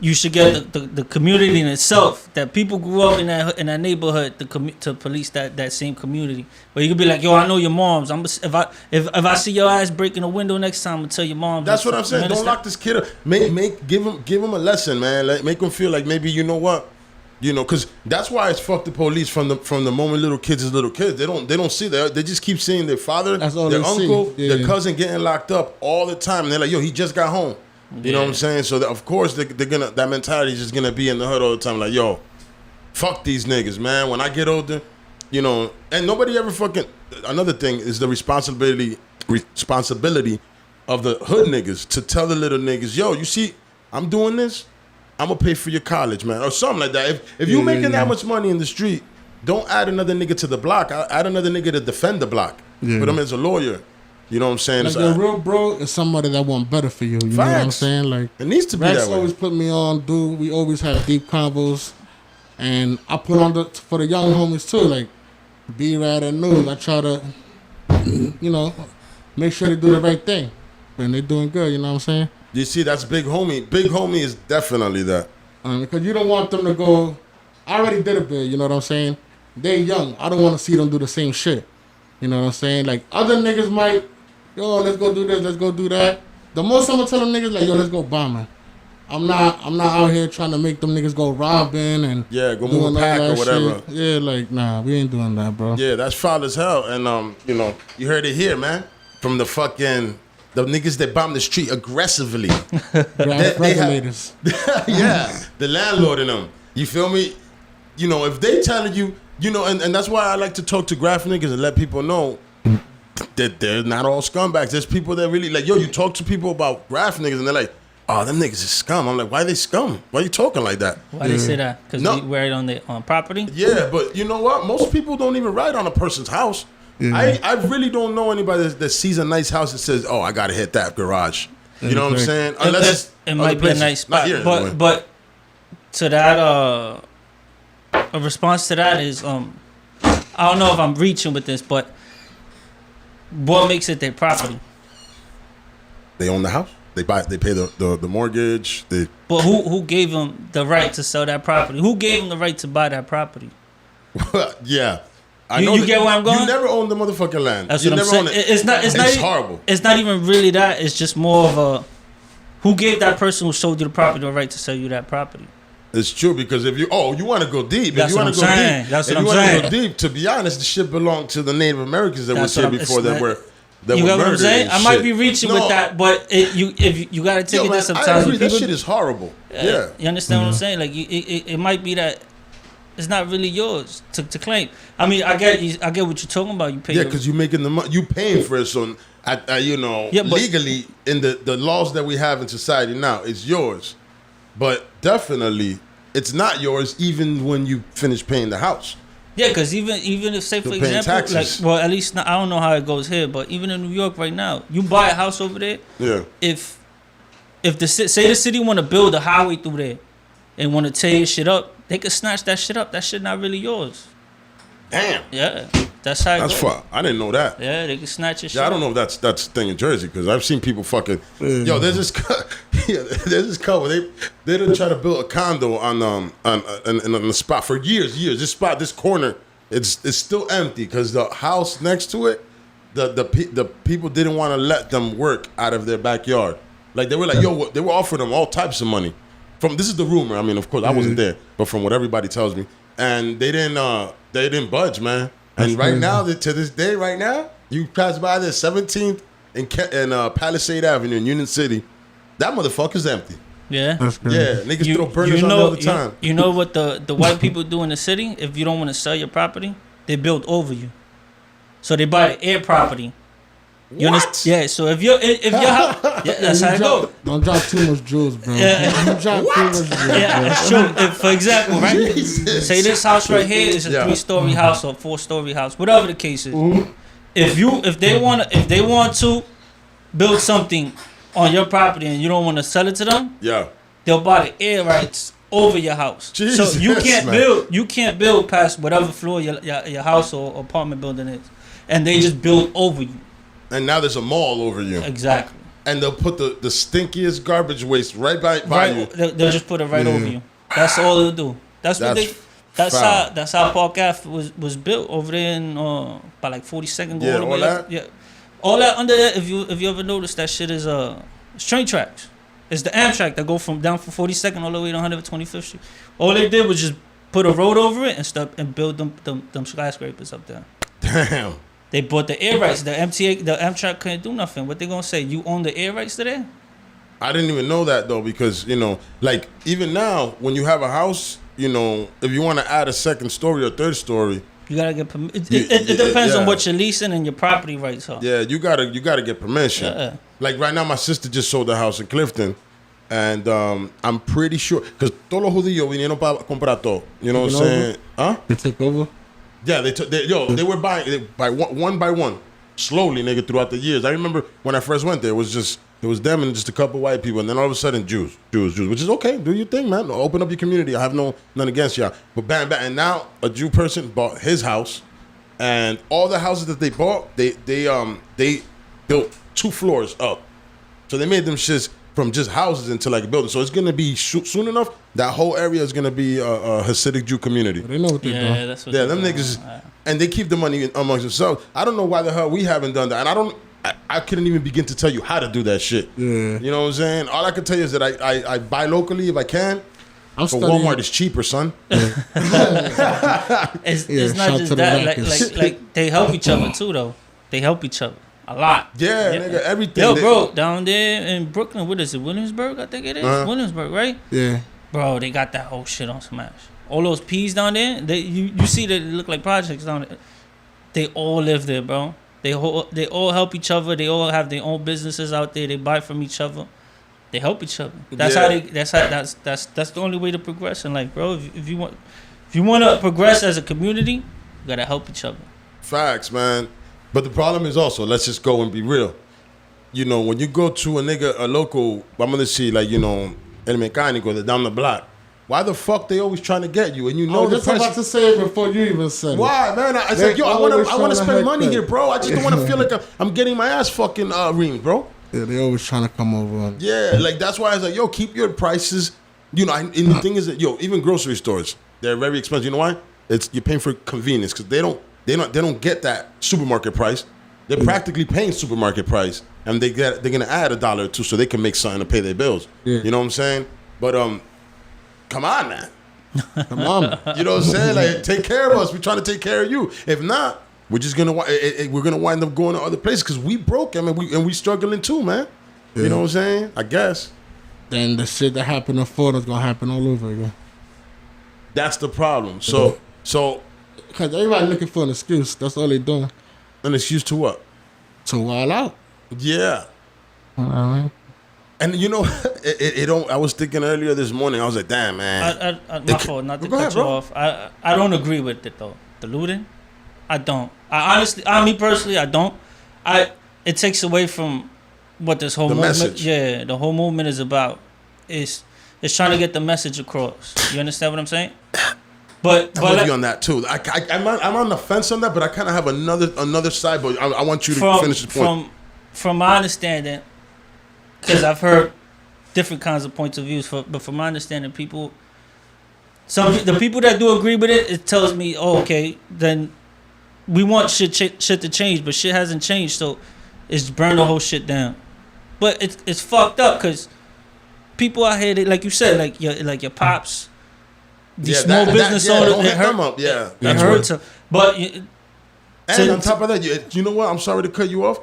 you should get the community in itself, that people grew up in that neighborhood to police that same community. But you could be like, yo, I know your moms. If I see your ass breaking a window next time, I'm gonna tell your mom. That's what I'm saying. Don't lock this kid up. Give him a lesson, man. Make him feel like maybe, you know what. You know, because that's why it's fuck the police from the moment little kids is little kids. They don't see that. They just keep seeing their father, their uncle, their cousin getting locked up all the time. And they're like, yo, he just got home. You know what I'm saying? So of course they're gonna, that mentality is just gonna be in the hood all the time. Like, yo, fuck these niggas, man. When I get older, you know, and nobody ever fucking. Another thing is the responsibility of the hood niggas to tell the little niggas, yo, you see, I'm doing this. I'm gonna pay for your college, man, or something like that. If you're making that much money in the street, don't add another nigga to the block. Add another nigga to defend the block. Put him as a lawyer. You know what I'm saying? Like a real bro is somebody that want better for you. You know what I'm saying? Like, it needs to be Rex that way. always put me on, dude. We always have deep combos, and I put on for the young homies too. Like B-Rad and News, I try to, you know, make sure they do the right thing, and they're doing good. You know what I'm saying? You see, that's Big Homie. Big Homie is definitely that. Because you don't want them to go, I already did a bit, you know what I'm saying? They young. I don't want to see them do the same shit. You know what I'm saying? Like, other niggas might, yo, let's go do this, let's go do that. The most I'm gonna tell them niggas like, yo, let's go bombing. I'm not out here trying to make them niggas go robbing and go move a pack or whatever. Shit. Yeah, like nah, we ain't doing that, bro. Yeah, that's foul as hell. And you know, you heard it here, man, from the niggas that bomb the street aggressively. Regulators. Yeah, the landlord in them. You feel me? You know, if they telling you, you know, and that's why I like to talk to graph niggas and let people know that they're not all scumbags. There's people that really like, yo, you talk to people about graph niggas and they're like, oh, them niggas is scum. I'm like, why are they scum? Why are you talking like that? Why they say that? Because we wear it on property? Yeah, but you know what? Most people don't even ride on a person's house. I really don't know anybody that sees a nice house and says, oh, I got to hit that garage. You know what I'm saying? Unless it might be a nice spot. But to that, a response to that is, I don't know if I'm reaching with this, but what makes it their property? They own the house. They pay the mortgage. But who gave them the right to sell that property? Who gave them the right to buy that property? Yeah. You get where I'm going? You never own the motherfucking land. That's you what I'm saying. It's horrible. It's not even really that. It's just more of a, who gave that person who sold you the property the right to sell you that property? It's true, because if you want to go deep, That's what I'm saying. That's what I'm saying. If you want to go deep, to be honest, the shit belonged to the Native Americans that was here before that were. You know what I'm saying? I might be reaching with that, but if you gotta take it there sometimes. I agree. That shit is horrible. Yeah. You understand what I'm saying? Like it might be that it's not really yours to claim. I mean, I get what you're talking about. You pay. Yeah, because you're making the money. You paying for it, so legally in the laws that we have in society now, it's yours. But definitely, it's not yours even when you finish paying the house. Yeah, because even if, say, for example, at least I don't know how it goes here, but even in New York right now, you buy a house over there. Yeah. If the city want to build a highway through there and want to tear your shit up, they could snatch that shit up. That shit not really yours. Damn. Yeah, that's how it goes. That's far. I didn't know that. Yeah, they can snatch your shit. Yeah, I don't know if that's the thing in Jersey, because I've seen people fucking. Yo, there's this couple. They didn't try to build a condo on the spot for years. This corner, it's still empty because the house next to it, the people didn't want to let them work out of their backyard. Like they were like, yo, they were offering them all types of money. This is the rumor. I mean, of course, I wasn't there, but from what everybody tells me, and they didn't budge, man. And right now, to this day, right now, you pass by the 17th and Palisade Avenue in Union City, that motherfucker's empty. Yeah. Yeah, niggas throw burners on all the time. You know what the white people do in the city? If you don't want to sell your property, they build over you. So they buy the air property. You understand? Yeah, so if your house, that's how it goes. Don't drop too much jewels, bro. Yeah. Don't drop too much jewels, yeah, it's true. If, for example, right? Jesus. Say this house right here is a 3-story house or 4-story house, whatever the case is. Mm-hmm. If they want to build something on your property and you don't want to sell it to them, they'll buy the air rights over your house. Jesus, so you can't build past whatever floor your house or apartment building is, and they just build over you. And now there's a mall over you. Exactly. And they'll put the stinkiest garbage waste right by you. They'll just put it right over you. That's all they'll do. That's how Park Ave was built over there in by like 42nd. Yeah, all that. Yeah, all that under there. If you ever notice, that shit is it's train tracks. It's the Amtrak that go down from 42nd all the way to 125th Street. All they did was just put a road over it and build them skyscrapers up there. Damn. They bought the air rights. The Amtrak couldn't do nothing. What they gonna say? You own the air rights to there? I didn't even know that though, because like even now when you have a house, if you want to add a second story or third story, you gotta get permission. It depends on what you're leasing and your property rights are. Yeah, you gotta get permission. Yeah. Like right now, my sister just sold a house in Clifton, and I'm pretty sure because todos los judíos vinieron para comprar todo. You know what I'm saying? Huh? They took over. Yeah, they were buying by one by one, slowly, nigga, throughout the years. I remember when I first went there, it was them and just a couple white people, and then all of a sudden Jews, which is okay. Do your thing, man. Open up your community. I have none against y'all. But bam, and now a Jew person bought his house, and all the houses that they bought, they built 2 floors up, so they made them shits from just houses into like a building. So it's gonna be soon enough. That whole area is gonna be a Hasidic Jew community. They know what they're doing. That's what them niggas, and they keep the money amongst themselves. I don't know why the hell we haven't done that, and I couldn't even begin to tell you how to do that shit. Yeah. You know what I'm saying? All I can tell you is that I buy locally if I can. But Walmart is cheaper, son. It's not just that. Like they help each other too, though. They help each other a lot. Yeah, nigga, everything. Yo, bro, down there in Brooklyn, what is it? Williamsburg, I think it is. Williamsburg, right? Yeah. Bro, they got that whole shit on Smash. All those P's down there, you see that they look like projects down there. They all live there, bro. They all help each other. They all have their own businesses out there. They buy from each other. They help each other. That's the only way to progress in life, bro. If you want to progress as a community, you gotta help each other. Facts, man. But the problem is also, let's just go and be real. You know, when you go to a local, I'm gonna see like, you know, El Mecánico, they're down the block. Why the fuck they always trying to get you? And you know, just about to say it before you even said it. Why, man? I said, yo, I want to spend money here, bro. I just don't want to feel like I'm getting my ass fucking reamed, bro. Yeah, they always trying to come over. Yeah, like that's why I was like, yo, keep your prices. You know, and the thing is that, yo, even grocery stores, they're very expensive. You know why? You're paying for convenience because they don't get that supermarket price. They're practically paying supermarket price, and they're gonna add $1 or $2 so they can make something to pay their bills. Yeah. You know what I'm saying? But come on, man. Come on. You know what I'm saying? Like, take care of us. We're trying to take care of you. If not, we're just gonna wind up going to other places because we broke. I mean, we struggling too, man. Yeah. You know what I'm saying? I guess. Then the shit that happened in Florida is gonna happen all over again. That's the problem. So because everybody looking for an excuse. That's all they doing. An excuse to what? To wild out. Yeah. And you know, I was thinking earlier this morning. I was like, damn, man. My fault, not to cut you off. I don't agree with it though. The looting, I don't. Me personally, I don't. It takes away from what this whole movement. Message. Yeah, the whole movement is about. It's trying to get the message across. You understand what I'm saying? But I'm with you on that too. I'm on the fence on that, but I kind of have another side. But I want you to finish the point. From my understanding, because I've heard different kinds of points of views, but from my understanding, the people that do agree with it tells me, oh, okay, then we want shit to change, but shit hasn't changed, so it's burn the whole shit down. But it's fucked up because people out here, like you said, like your pops. These small business owners, don't hit them up. Yeah, it hurts. But and on top of that, you know what? I'm sorry to cut you off.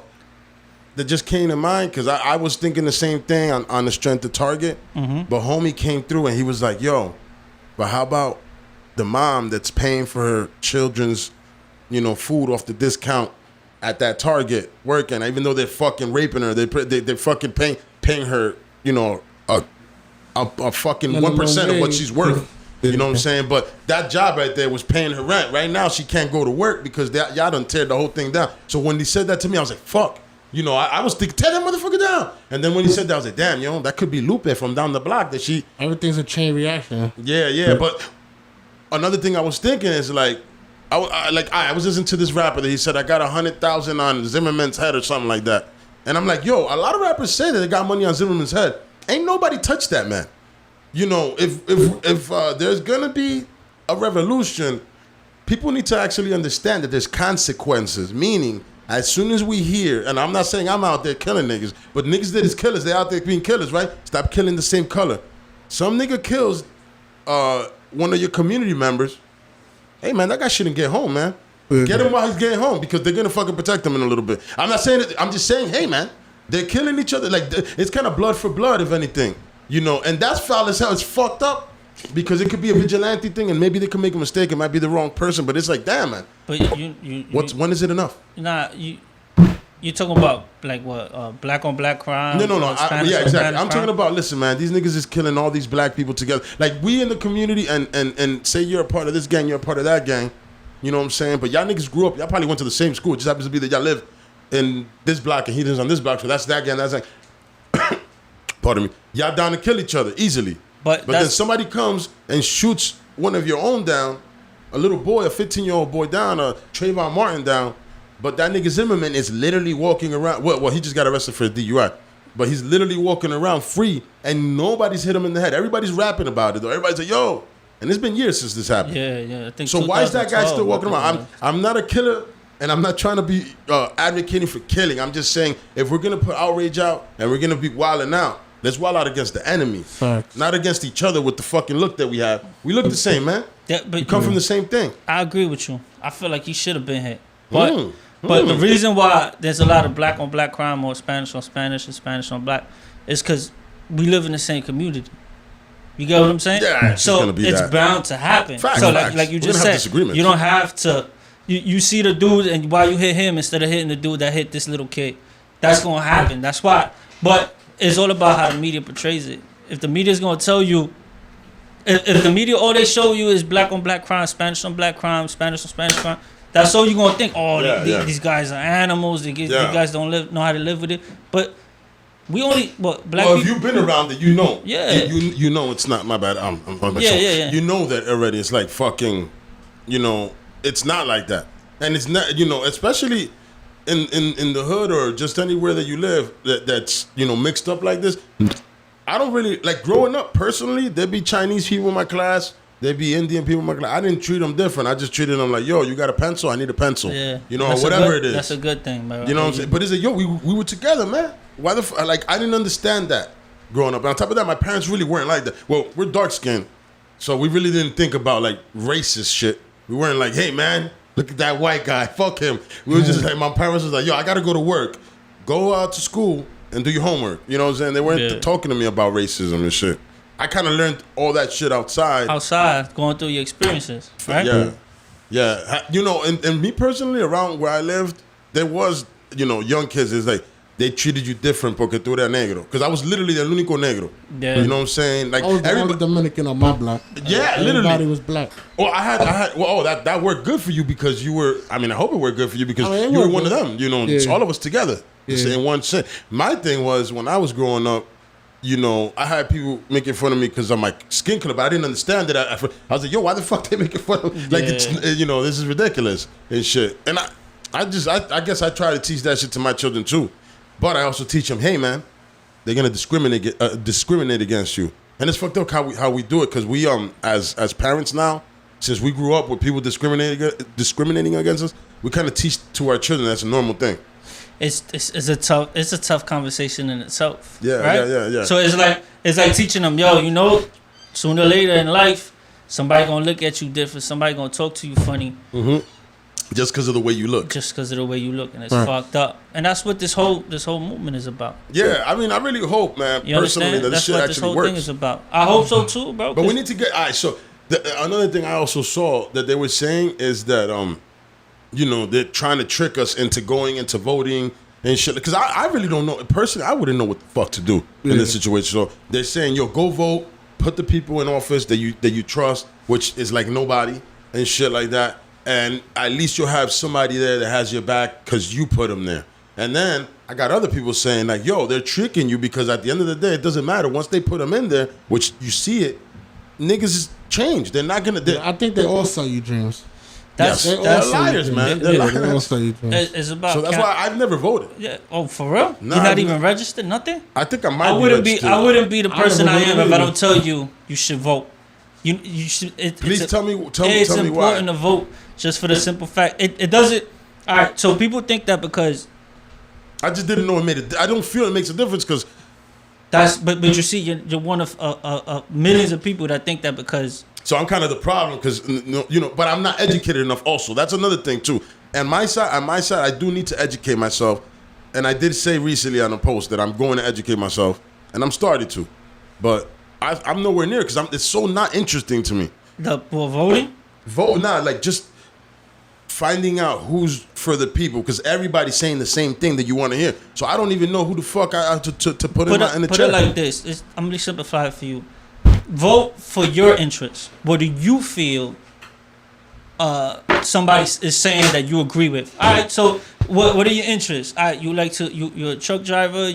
That just came to mind because I was thinking the same thing on the strength of Target. Mm-hmm. But homie came through and he was like, "Yo, but how about the mom that's paying for her children's, you know, food off the discount at that Target working, even though they're fucking raping her, they're fucking paying her, you know, a fucking 1% of what she's worth." You know what I'm saying? But that job right there was paying her rent. Right now, she can't go to work because y'all done tear the whole thing down. So when he said that to me, I was like, fuck. You know, I was thinking, tear that motherfucker down. And then when he said that, I was like, damn, yo, that could be Lupe from down the block that she... Everything's a chain reaction. Yeah. But another thing I was thinking is like, I was listening to this rapper that he said, I got 100,000 on Zimmerman's head or something like that. And I'm like, yo, a lot of rappers say that they got money on Zimmerman's head. Ain't nobody touched that, man. You know, if there's gonna be a revolution, people need to actually understand that there's consequences. Meaning, as soon as we hear, and I'm not saying I'm out there killing niggas, but niggas that is killers, they out there being killers, right? Stop killing the same color. Some nigga kills one of your community members. Hey man, that guy shouldn't get home, man. Get him while he's getting home because they're gonna fucking protect him in a little bit. I'm not saying it. I'm just saying, hey man, they're killing each other. Like it's kind of blood for blood, if anything. You know, and that's foul as hell. It's fucked up because it could be a vigilante thing, and maybe they could make a mistake. It might be the wrong person, but it's like, damn, man. But when is it enough? Nah, you talking about like what black on black crime? No. Yeah, exactly. I'm talking about. Listen, man, these niggas is killing all these black people together. Like we in the community, and say you're a part of this gang, you're a part of that gang. You know what I'm saying? But y'all niggas grew up. Y'all probably went to the same school. It just happens to be that y'all live in this block and he lives on this block. So that's that gang. That's like. Pardon me. Y'all down to kill each other easily. But then somebody comes and shoots one of your own down, a little boy, a 15-year-old boy down, a Trayvon Martin down. But that nigga Zimmerman is literally walking around. Well, he just got arrested for a DUI. But he's literally walking around free and nobody's hit him in the head. Everybody's rapping about it though. Everybody's like, yo. And it's been years since this happened. Yeah. I think so why is that guy still walking around? I'm not a killer. And I'm not trying to be advocating for killing. I'm just saying if we're gonna put outrage out and we're gonna be wilding out, let's wild out against the enemy, not against each other with the fucking look that we have. We look the same, man. Yeah, but we come from the same thing. I agree with you. I feel like he should have been hit. But the reason why there's a lot of black on black crime or Spanish on Spanish and Spanish on black is because we live in the same community. You get what I'm saying? Yeah, so it's bound to happen. Facts, so facts. like you just said, you don't have to. You see the dude, and while you hit him instead of hitting the dude that hit this little kid, that's gonna happen. That's why. But it's all about how the media portrays it. If the media's gonna tell you, if the media all they show you is black on black crime, Spanish on black crime, Spanish on Spanish crime, that's all you're gonna think. Oh, these guys are animals. These guys don't know how to live with it. But we only black people. Well, if you've been around it, you know. Yeah. You know it's not my bad. I'm yeah. You know that already. It's like fucking. You know, it's not like that, and it's not. You know, especially in the hood or just anywhere that you live that's mixed up like this. I don't really like growing up personally. There'd be Chinese people in my class. There'd be Indian people in my class. I didn't treat them different. I just treated them like, yo, you got a pencil? I need a pencil. Yeah. You know, whatever it is. That's a good thing, man. You know what I'm saying? But it's like, yo, we were together, man. Why I didn't understand that growing up. And on top of that, my parents really weren't like that. Well, we're dark skinned, so we really didn't think about like racist shit. We weren't like, hey man, look at that white guy, fuck him. We were just like, my parents was like, yo, I gotta go to work. Go out to school and do your homework. You know what I'm saying? They weren't talking to me about racism and shit. I kind of learned all that shit outside. Going through your experiences, right? Yeah. You know, and me personally, around where I lived, there was, young kids. It's like, they treated you different porque tú eras negro. Because I was literally el único negro. Yeah. You know what I'm saying? Like, I was the only Dominican on my block. Yeah, literally. Everybody was black. Well, that worked good for you because you were, I hope it worked good for you because you were one of them. You know, it's all of us together. In one shit. My thing was, when I was growing up, I had people making fun of me because of my skin color, but I didn't understand it. I was like, yo, why the fuck they making fun of me? Like, it's, this is ridiculous and shit. And I guess I try to teach that shit to my children too. But I also teach them, hey man, they're gonna discriminate against you, and it's fucked up how we do it because we as parents now, since we grew up with people discriminating against us, we kind of teach to our children that's a normal thing. It's a tough conversation in itself. Yeah, right? yeah. So it's like teaching them, sooner or later in life, somebody gonna look at you different. Somebody gonna talk to you funny. Mm-hmm. Just because of the way you look. And it's fucked up. And that's what this whole movement is about. Yeah, I really hope, man, personally, that this shit actually works. That's what this whole thing is about. I hope so too, bro. But we need to get... All right, so another thing I also saw that they were saying is that, they're trying to trick us into going into voting and shit. Because I really don't know. Personally, I wouldn't know what the fuck to do in this situation. So they're saying, yo, go vote, put the people in office that you trust, which is like nobody and shit like that. And at least you'll have somebody there that has your back because you put them there. And then I got other people saying like, yo, they're tricking you because at the end of the day, it doesn't matter. Once they put them in there, which you see it, niggas is changed. They're not going to... I think they all sell you dreams. That's liars, man. They're liars. They all sell you dreams. It's about... So that's why I've never voted. Yeah. Oh, for real? Nah, you're not even registered? Nothing? I think I might be registered. I wouldn't be the person I am if I don't tell you should vote. You should... Please tell me why. It's important to vote. Just for the simple fact, it doesn't. All right, so people think that because I just didn't know it made it. I don't feel it makes a difference because that's. But you see, you're one of millions of people that think that because. So I'm kind of the problem because but I'm not educated enough. Also, that's another thing too. And on my side, I do need to educate myself. And I did say recently on a post that I'm going to educate myself, and I'm starting to, but I'm nowhere near because it's so not interesting to me. Voting. Like just finding out who's for the people because everybody's saying the same thing that you want to hear. So I don't even know who the fuck I have to put in the chair. Put it like this. I'm going to simplify it for you. Vote for your interests. What do you feel somebody is saying that you agree with? All right, so what are your interests? All right, you're a truck driver.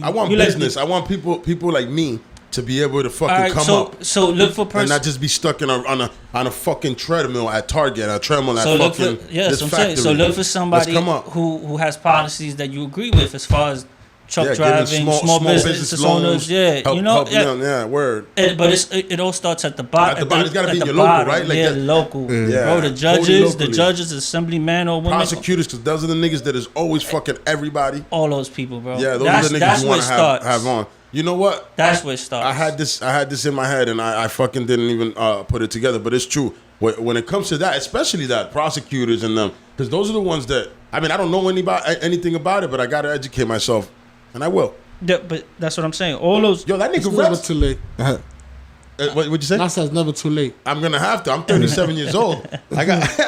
I want business. I want people like me to be able to fucking come up. So look for person. And not just be stuck on a fucking treadmill at Target, a treadmill at fucking this factory. So look for somebody who has policies that you agree with as far as truck driving, small business owners. Yeah, help them, word. But it all starts at the bottom. At the bottom, it's got to be your local, right? Like local. Yeah. Bro, the judges, assemblyman or women. Prosecutors, because those are the niggas that is always fucking everybody. All those people, bro. Yeah, those are the niggas you want to have on. You know what? That's where it starts. I had this in my head, and I fucking didn't even put it together. But it's true. When it comes to that, especially that prosecutors and them, because those are the ones that I don't know anything about it, but I gotta educate myself, and I will. Yeah, but that's what I'm saying. All those. Yo, that nigga it's never too late. What'd you say? I said it's never too late. I'm gonna have to. I'm 37 years old. I got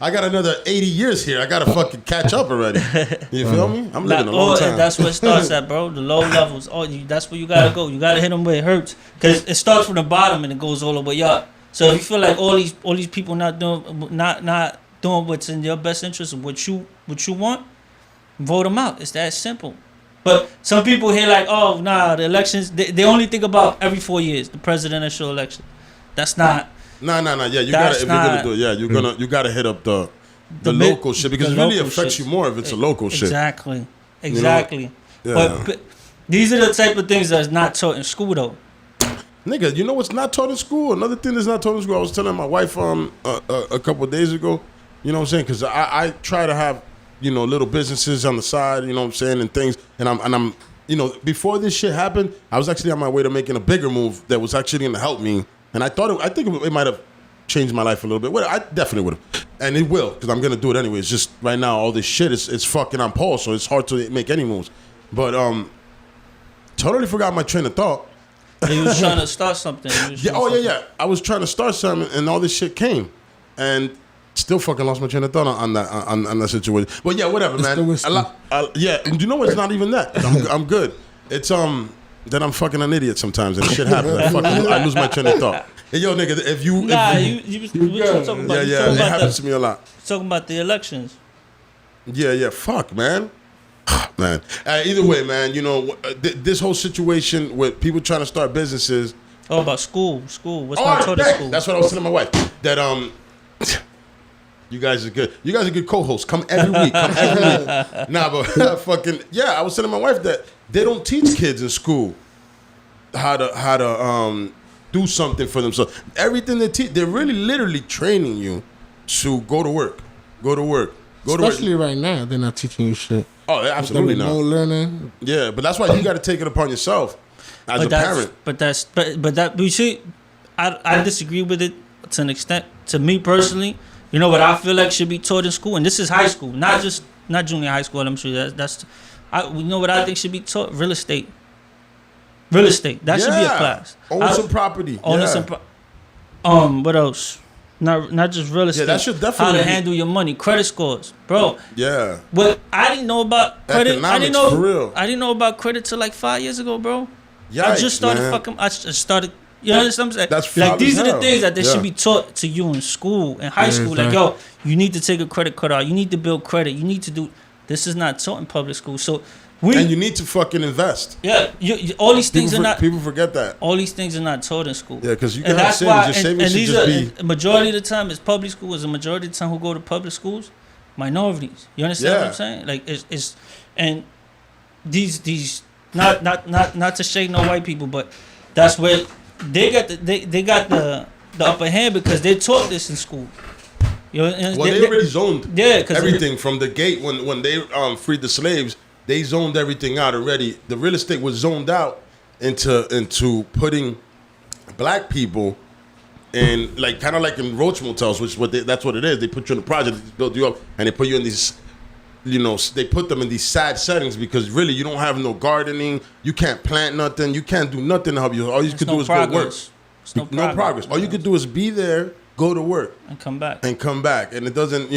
another 80 years here. I gotta fucking catch up already. You feel me? I'm living a long time. That's where it starts at, bro. The low levels. That's where you gotta go. You gotta hit them where it hurts, because it starts from the bottom and it goes all the way up. So if you feel like all these people not doing what's in your best interest of what you want, vote them out. It's that simple. But some people here like, oh nah, the elections. They only think about every 4 years, the presidential election. That's not. Nah. Yeah, you gotta if you're gonna do it. Yeah, you gotta hit up the local shit, because it really affects you more if it's a local shit. Exactly. You know? Yeah. But these are the type of things that's not taught in school though. Nigga, you know what's not taught in school? Another thing that's not taught in school, I was telling my wife a couple of days ago, you know what I'm saying? Because I try to have, little businesses on the side, you know what I'm saying, and things. And I'm before this shit happened, I was actually on my way to making a bigger move that was actually going to help me. And I think it might have changed my life a little bit. Well, I definitely would have. And it will, because I'm going to do it anyway. It's just right now, all this shit is fucking on pause, so it's hard to make any moves. But totally forgot my train of thought. You was trying to start something. Yeah. I was trying to start something, and all this shit came, and still fucking lost my train of thought on that situation. But yeah, whatever, man. And you know what? It's not even that. I'm good. It's that I'm fucking an idiot sometimes, and shit happens. I lose my train of thought. Hey, yo, nigga, if you talking about. Yeah, it happens to me a lot. Talking about the elections. Yeah. Fuck, man. Man, either way, man, this whole situation with people trying to start businesses. Oh, about school. What's not taught in school? That's what I was telling my wife. That you guys are good. You guys are good co-hosts. Come every week. Nah, but fucking yeah. I was telling my wife that they don't teach kids in school how to do something for themselves. Everything they teach, they're really literally training you to go to work. Especially right now, they're not teaching you shit. Oh, absolutely not. No learning. Yeah, but that's why you got to take it upon yourself as a parent. But that you see, I disagree with it to an extent. To me personally, you know what I feel like should be taught in school, and this is high school, not junior high school. I'm sure you know what I think should be taught: real estate. That should be a class. Own some property. What else? Not just real estate. Yeah, that should definitely how to handle your money, credit scores, bro. Yeah. But I didn't know about credit. Economics, for real. I didn't know about credit till like 5 years ago, bro. Yikes, I just started man. I just started. You understand what I'm saying? That's like these are the hell. things that they should be taught to you in school, in high school. Like, yo, you need to take a credit card out. You need to build credit. You need to do. This is not taught in public school. So and you need to fucking invest. Yeah, all these things are not. People forget that. All these things are not taught in school. Yeah, because you can have savings. Your savings should just be. of the time, it's public school. Is a majority of the time who go to public schools, minorities. You understand what I'm saying? Like it's and these not to shade no white people, but that's where they got the upper hand because they taught this in school. You know, they already zoned everything from the gate when they freed the slaves. They zoned everything out already. The real estate was zoned out into putting black people in kind of like in roach motels, which is that's what it is. They put you in a project, they build you up, and they put you in these, they put them in these sad settings because really you don't have no gardening, you can't plant nothing, you can't do nothing to help you. All you could do is go work. No progress. All you could do is be there, go to work, and come back. And it doesn't,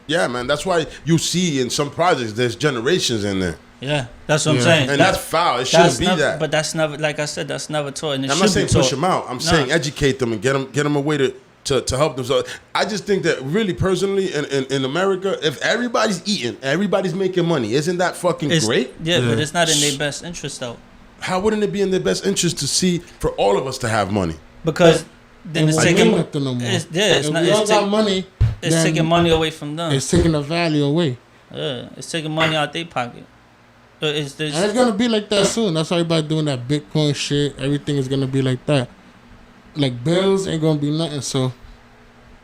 Yeah, man. That's why you see in some projects there's generations in there. Yeah, that's what I'm saying. And that's foul. It shouldn't be that. But that's never, like I said, that's never taught. And I'm not saying push them out. I'm saying educate them and get them a way to help them. So I just think that really personally in America, if everybody's eating, everybody's making money, isn't that fucking great? Yeah, but it's not in their best interest though. How wouldn't it be in their best interest to see for all of us to have money? Because then it's taking money. It's taking money away from them. It's taking the value away. Yeah, it's taking money out their pocket. It's And it's gonna be like that soon. That's why everybody doing that Bitcoin shit. Everything is gonna be like that. Like bills ain't gonna be nothing. So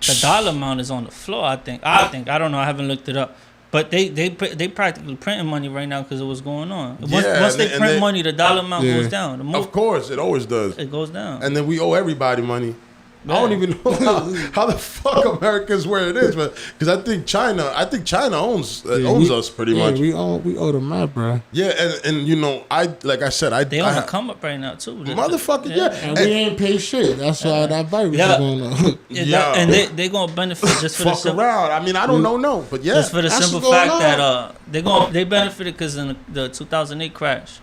the dollar amount is on the floor. I think. I don't know. I haven't looked it up. But they practically printing money right now because of what's going on. Once they print money, the dollar amount goes down. Of course, it always does. It goes down. And then we owe everybody money. Yeah. I don't even know how the fuck America's where it is, but because I think China owns us pretty much. We owe them that, bro. Yeah, and you know, like I said, they on the come up right now too. Motherfucker, yeah. And we ain't pay shit. That's why that virus is going on. Yeah, and they gonna benefit just for fuck around. I mean, I don't know, but yeah, just for the simple fact that they benefited because in the 2008 crash,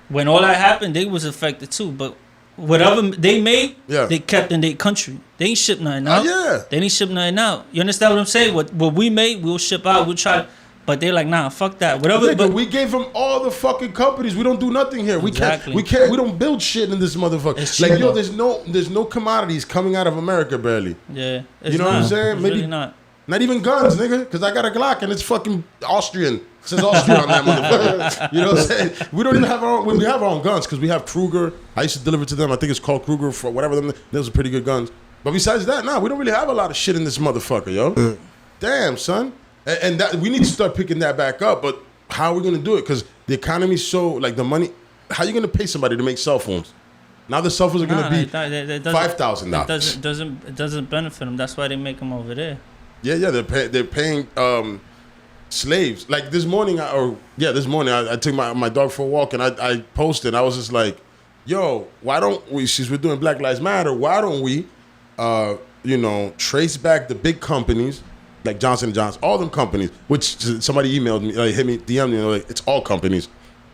when all that happened, they was affected too, but. Whatever they made, they kept in their country. They ain't ship nothing out. They ain't ship nothing out. You understand what I'm saying? What we made, we'll ship out. We'll try. But they're like, nah, fuck that. Whatever. But we gave them all the fucking companies. We don't do nothing here. We can't. We don't build shit in this motherfucker. Like yo, there's no commodities coming out of America barely. Yeah. You know what I'm saying? Maybe really not. Not even guns, nigga. Because I got a Glock and it's fucking Austrian. It says Austria on that motherfucker. You know what I'm saying? We don't even have our own. We have our own guns because we have Kruger. I used to deliver to them. I think it's called Kruger for whatever them. Those are pretty good guns. But besides that, we don't really have a lot of shit in this motherfucker, yo. Damn, son. And that we need to start picking that back up. But how are we gonna do it? Because the economy's so like the money. How are you gonna pay somebody to make cell phones? Now the cell phones are gonna be $5,000. It doesn't benefit them. That's why they make them over there. Yeah, they're paying slaves. Like this morning, I took my dog for a walk and I posted. I was just like, yo, why don't we? Since we're doing Black Lives Matter, why don't we, trace back the big companies like Johnson & Johnson, all them companies. Which somebody emailed me, hit me, DM'd me, like it's all companies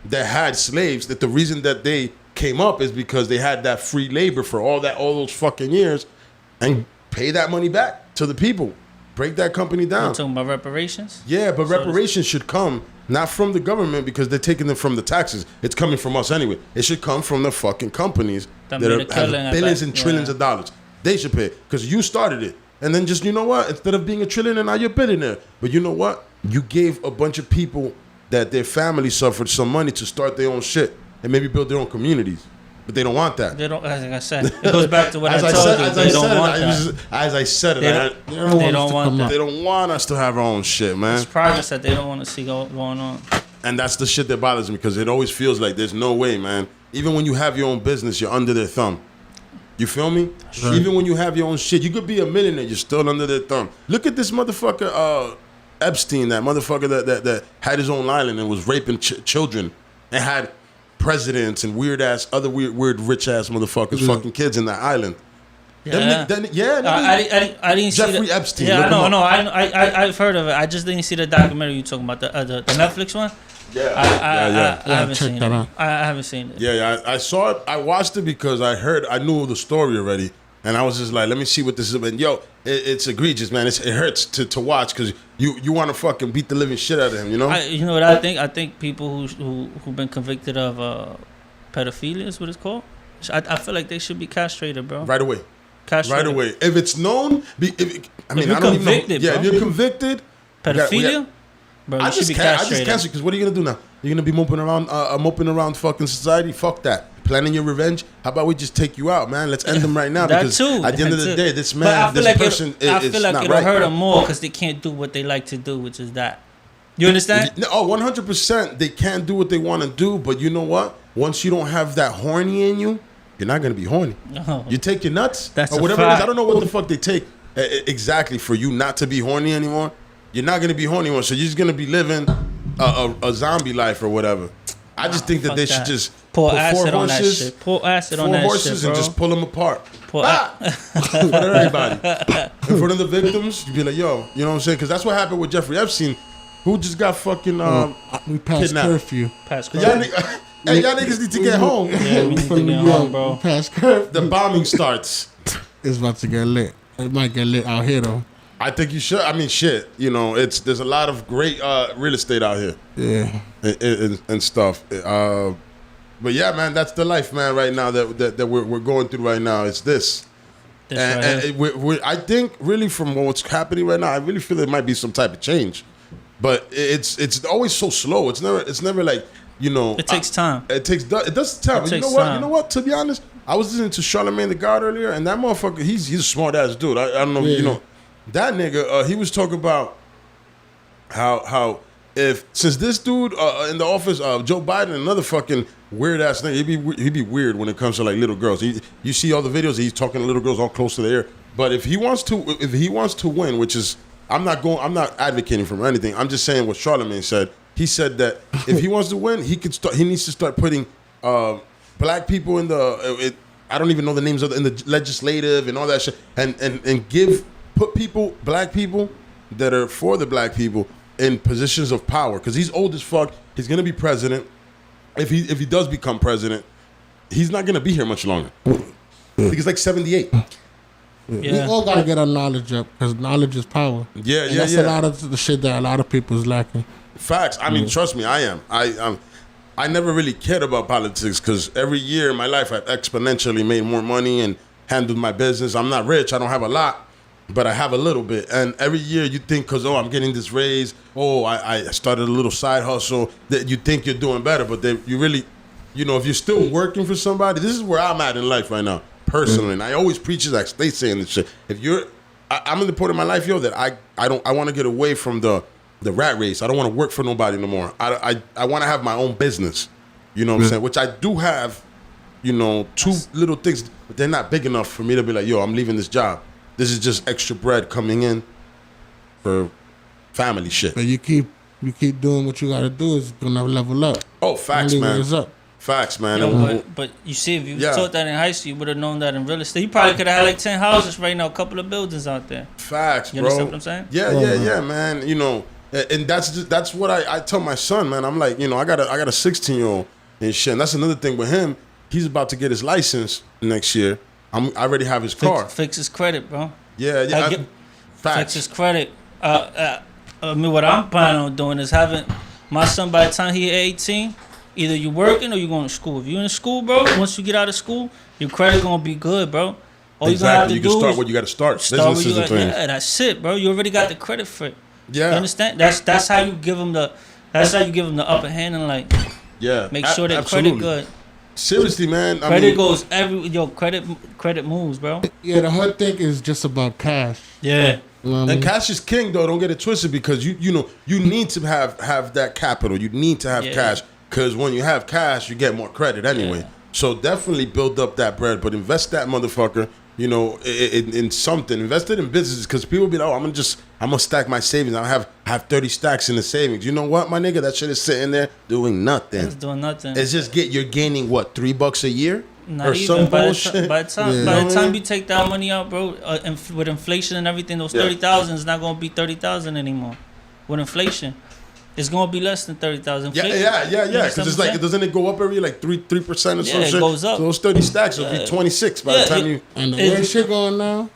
that had slaves. That the reason that they came up is because they had that free labor for all those fucking years, and pay that money back to the people. Break that company down. You're talking about reparations? Yeah, but reparations should come not from the government because they're taking them from the taxes. It's coming from us anyway. It should come from the fucking companies that have billions and trillions of dollars. They should pay because you started it. And then just, you know what? Instead of being a trillionaire, now you're a billionaire. But you know what? You gave a bunch of people that their family suffered some money to start their own shit and maybe build their own communities. But they don't want that. They don't. Like I said, it goes back to what I told you. They don't want that. As I said it, they don't want that. They don't want us to have our own shit, man. It's progress that they don't want to see going on. And that's the shit that bothers me because it always feels like there's no way, man. Even when you have your own business, you're under their thumb. You feel me? Right. Even when you have your own shit, you could be a millionaire, you're still under their thumb. Look at this motherfucker, Epstein, that motherfucker that had his own island and was raping children and had presidents and weird rich ass motherfuckers fucking kids in that island. Yeah, I didn't see Jeffrey Epstein. Yeah, no, I've heard of it. I just didn't see the documentary you talking about, the Netflix one. Yeah, I haven't seen it. I haven't seen it. Yeah, I saw it. I watched it because I knew the story already, and I was just like, let me see what this is. And yo, it's egregious, man. It hurts to watch because you want to fucking beat the living shit out of him, you know? You know what I think? I think people who've been convicted of pedophilia is what it's called. I feel like they should be castrated, bro. Right away. Castrated. Right away. If it's known, if you're convicted, if you're convicted, pedophilia. Bro, I just cancel because what are you gonna do now? You're gonna be moping around fucking society. Fuck that. Planning your revenge. How about we just take you out, man? Let's end them right now. Because at the end of the day, this man, this person is not right. I feel like it'll hurt them more because they can't do what they like to do, which is that. You understand? Oh, 100%. They can't do what they want to do, but you know what? Once you don't have that horny in you, you're not gonna be horny. No. You take your nuts or whatever it is. I don't know what the fuck they take exactly for you not to be horny anymore. You're not gonna be horny anymore, so you're just gonna be living a zombie life or whatever. I just think that they should just pour acid on that shit. Pour acid on that shit, bro. 4 horses and just pull them apart. In front of everybody. In front of the victims, you'd be like, yo, you know what I'm saying? Because that's what happened with Jeffrey Epstein, who just got fucking we passed curfew. Hey, y'all niggas need to get home. Yeah, we need to get home, bro. Past curfew. The bombing starts. It's about to get lit. It might get lit out here, though. I think you should. I mean, shit. You know, there's a lot of great real estate out here. Yeah. And stuff. But yeah, man, that's the life, man. Right now that we're going through right now. It's this. I think really from what's happening right now, I really feel there might be some type of change. but it's always so slow. It's never like, you know. It takes time. It does time. You know what? Time. You know what? To be honest, I was listening to Charlamagne the God earlier, and that motherfucker, he's a smart ass dude. I don't know, you know, that nigga. He was talking about how if since this dude in the office, Joe Biden, another fucking weird ass nigga, he'd be weird when it comes to like little girls. You see all the videos, he's talking to little girls all close to the air. But if he wants to win, which is I'm not advocating for anything. I'm just saying what Charlamagne said. He said that if he wants to win, he needs to start putting black people in the I don't even know the names in the legislative and all that shit, and put black people that are for the black people in positions of power, because he's old as fuck. He's gonna be president. If he does become president, he's not gonna be here much longer. He's like 78. Yeah. We all gotta get our knowledge up, because knowledge is power. Yeah, and that's a lot of the shit that a lot of people is lacking. Facts. I mean, trust me, I am. I never really cared about politics, because every year in my life I've exponentially made more money and handled my business. I'm not rich. I don't have a lot, but I have a little bit. And every year you think, because, I'm getting this raise. I started a little side hustle, that you think you're doing better. But you really, you know, if you're still working for somebody, this is where I'm at in life right now, personally. And I always preach it, like stay saying this shit. If I'm in the point of my life, that I want to get away from the rat race. I don't want to work for nobody no more. I want to have my own business. You know what I'm saying? Which I do have, you know, 2 little things, but they're not big enough for me to be like, I'm leaving this job. This is just extra bread coming in for family shit. But you keep doing what you gotta do, is gonna level up. Oh, facts, man. Up. Facts, man. But you see, if you taught that in high school, you would have known that in real estate. You probably could have had like 10 houses right now, a couple of buildings out there. Facts, you bro. You understand what I'm saying? Yeah, man. You know, and that's what I tell my son, man. I'm like, you know, I got a 16-year-old and shit. And that's another thing with him. He's about to get his license next year. I already have his car. Fix his credit, bro. Yeah. Facts. Fix his credit. I mean, what I'm planning on doing is having my son, by the time he 18, either you working or you going to school. If you in school, bro, once you get out of school, your credit gonna be good, bro. All exactly. you gonna have to you can start what you got to start. Businesses and things. Yeah, that's it, bro. You already got the credit for it. Yeah. You understand? That's how you give them the upper hand and like make sure that credit good. Seriously, man. Credit goes credit moves, bro. Yeah, the whole thing is just about cash. Yeah. You know what and cash is king, though. Don't get it twisted, because you know you need to have that capital. You need to have cash, because when you have cash, you get more credit anyway. Yeah. So definitely build up that bread, but invest that motherfucker. You know, in something. Invest it in businesses, because people be like, I'm gonna stack my savings. I have 30 stacks in the savings. You know what, my nigga? That shit is sitting there doing nothing. It's doing nothing. It's just you're gaining what, $3 a year? Not or even. some By bullshit. By the time you take that money out, bro, with inflation and everything, those 30,000 is not gonna be 30,000 anymore. With inflation, it's gonna be less than 30,000. Yeah. Because it's like, doesn't it go up every like 3% or some shit? It goes up. So those 30 stacks will be 26 by the time you. And the way shit going now,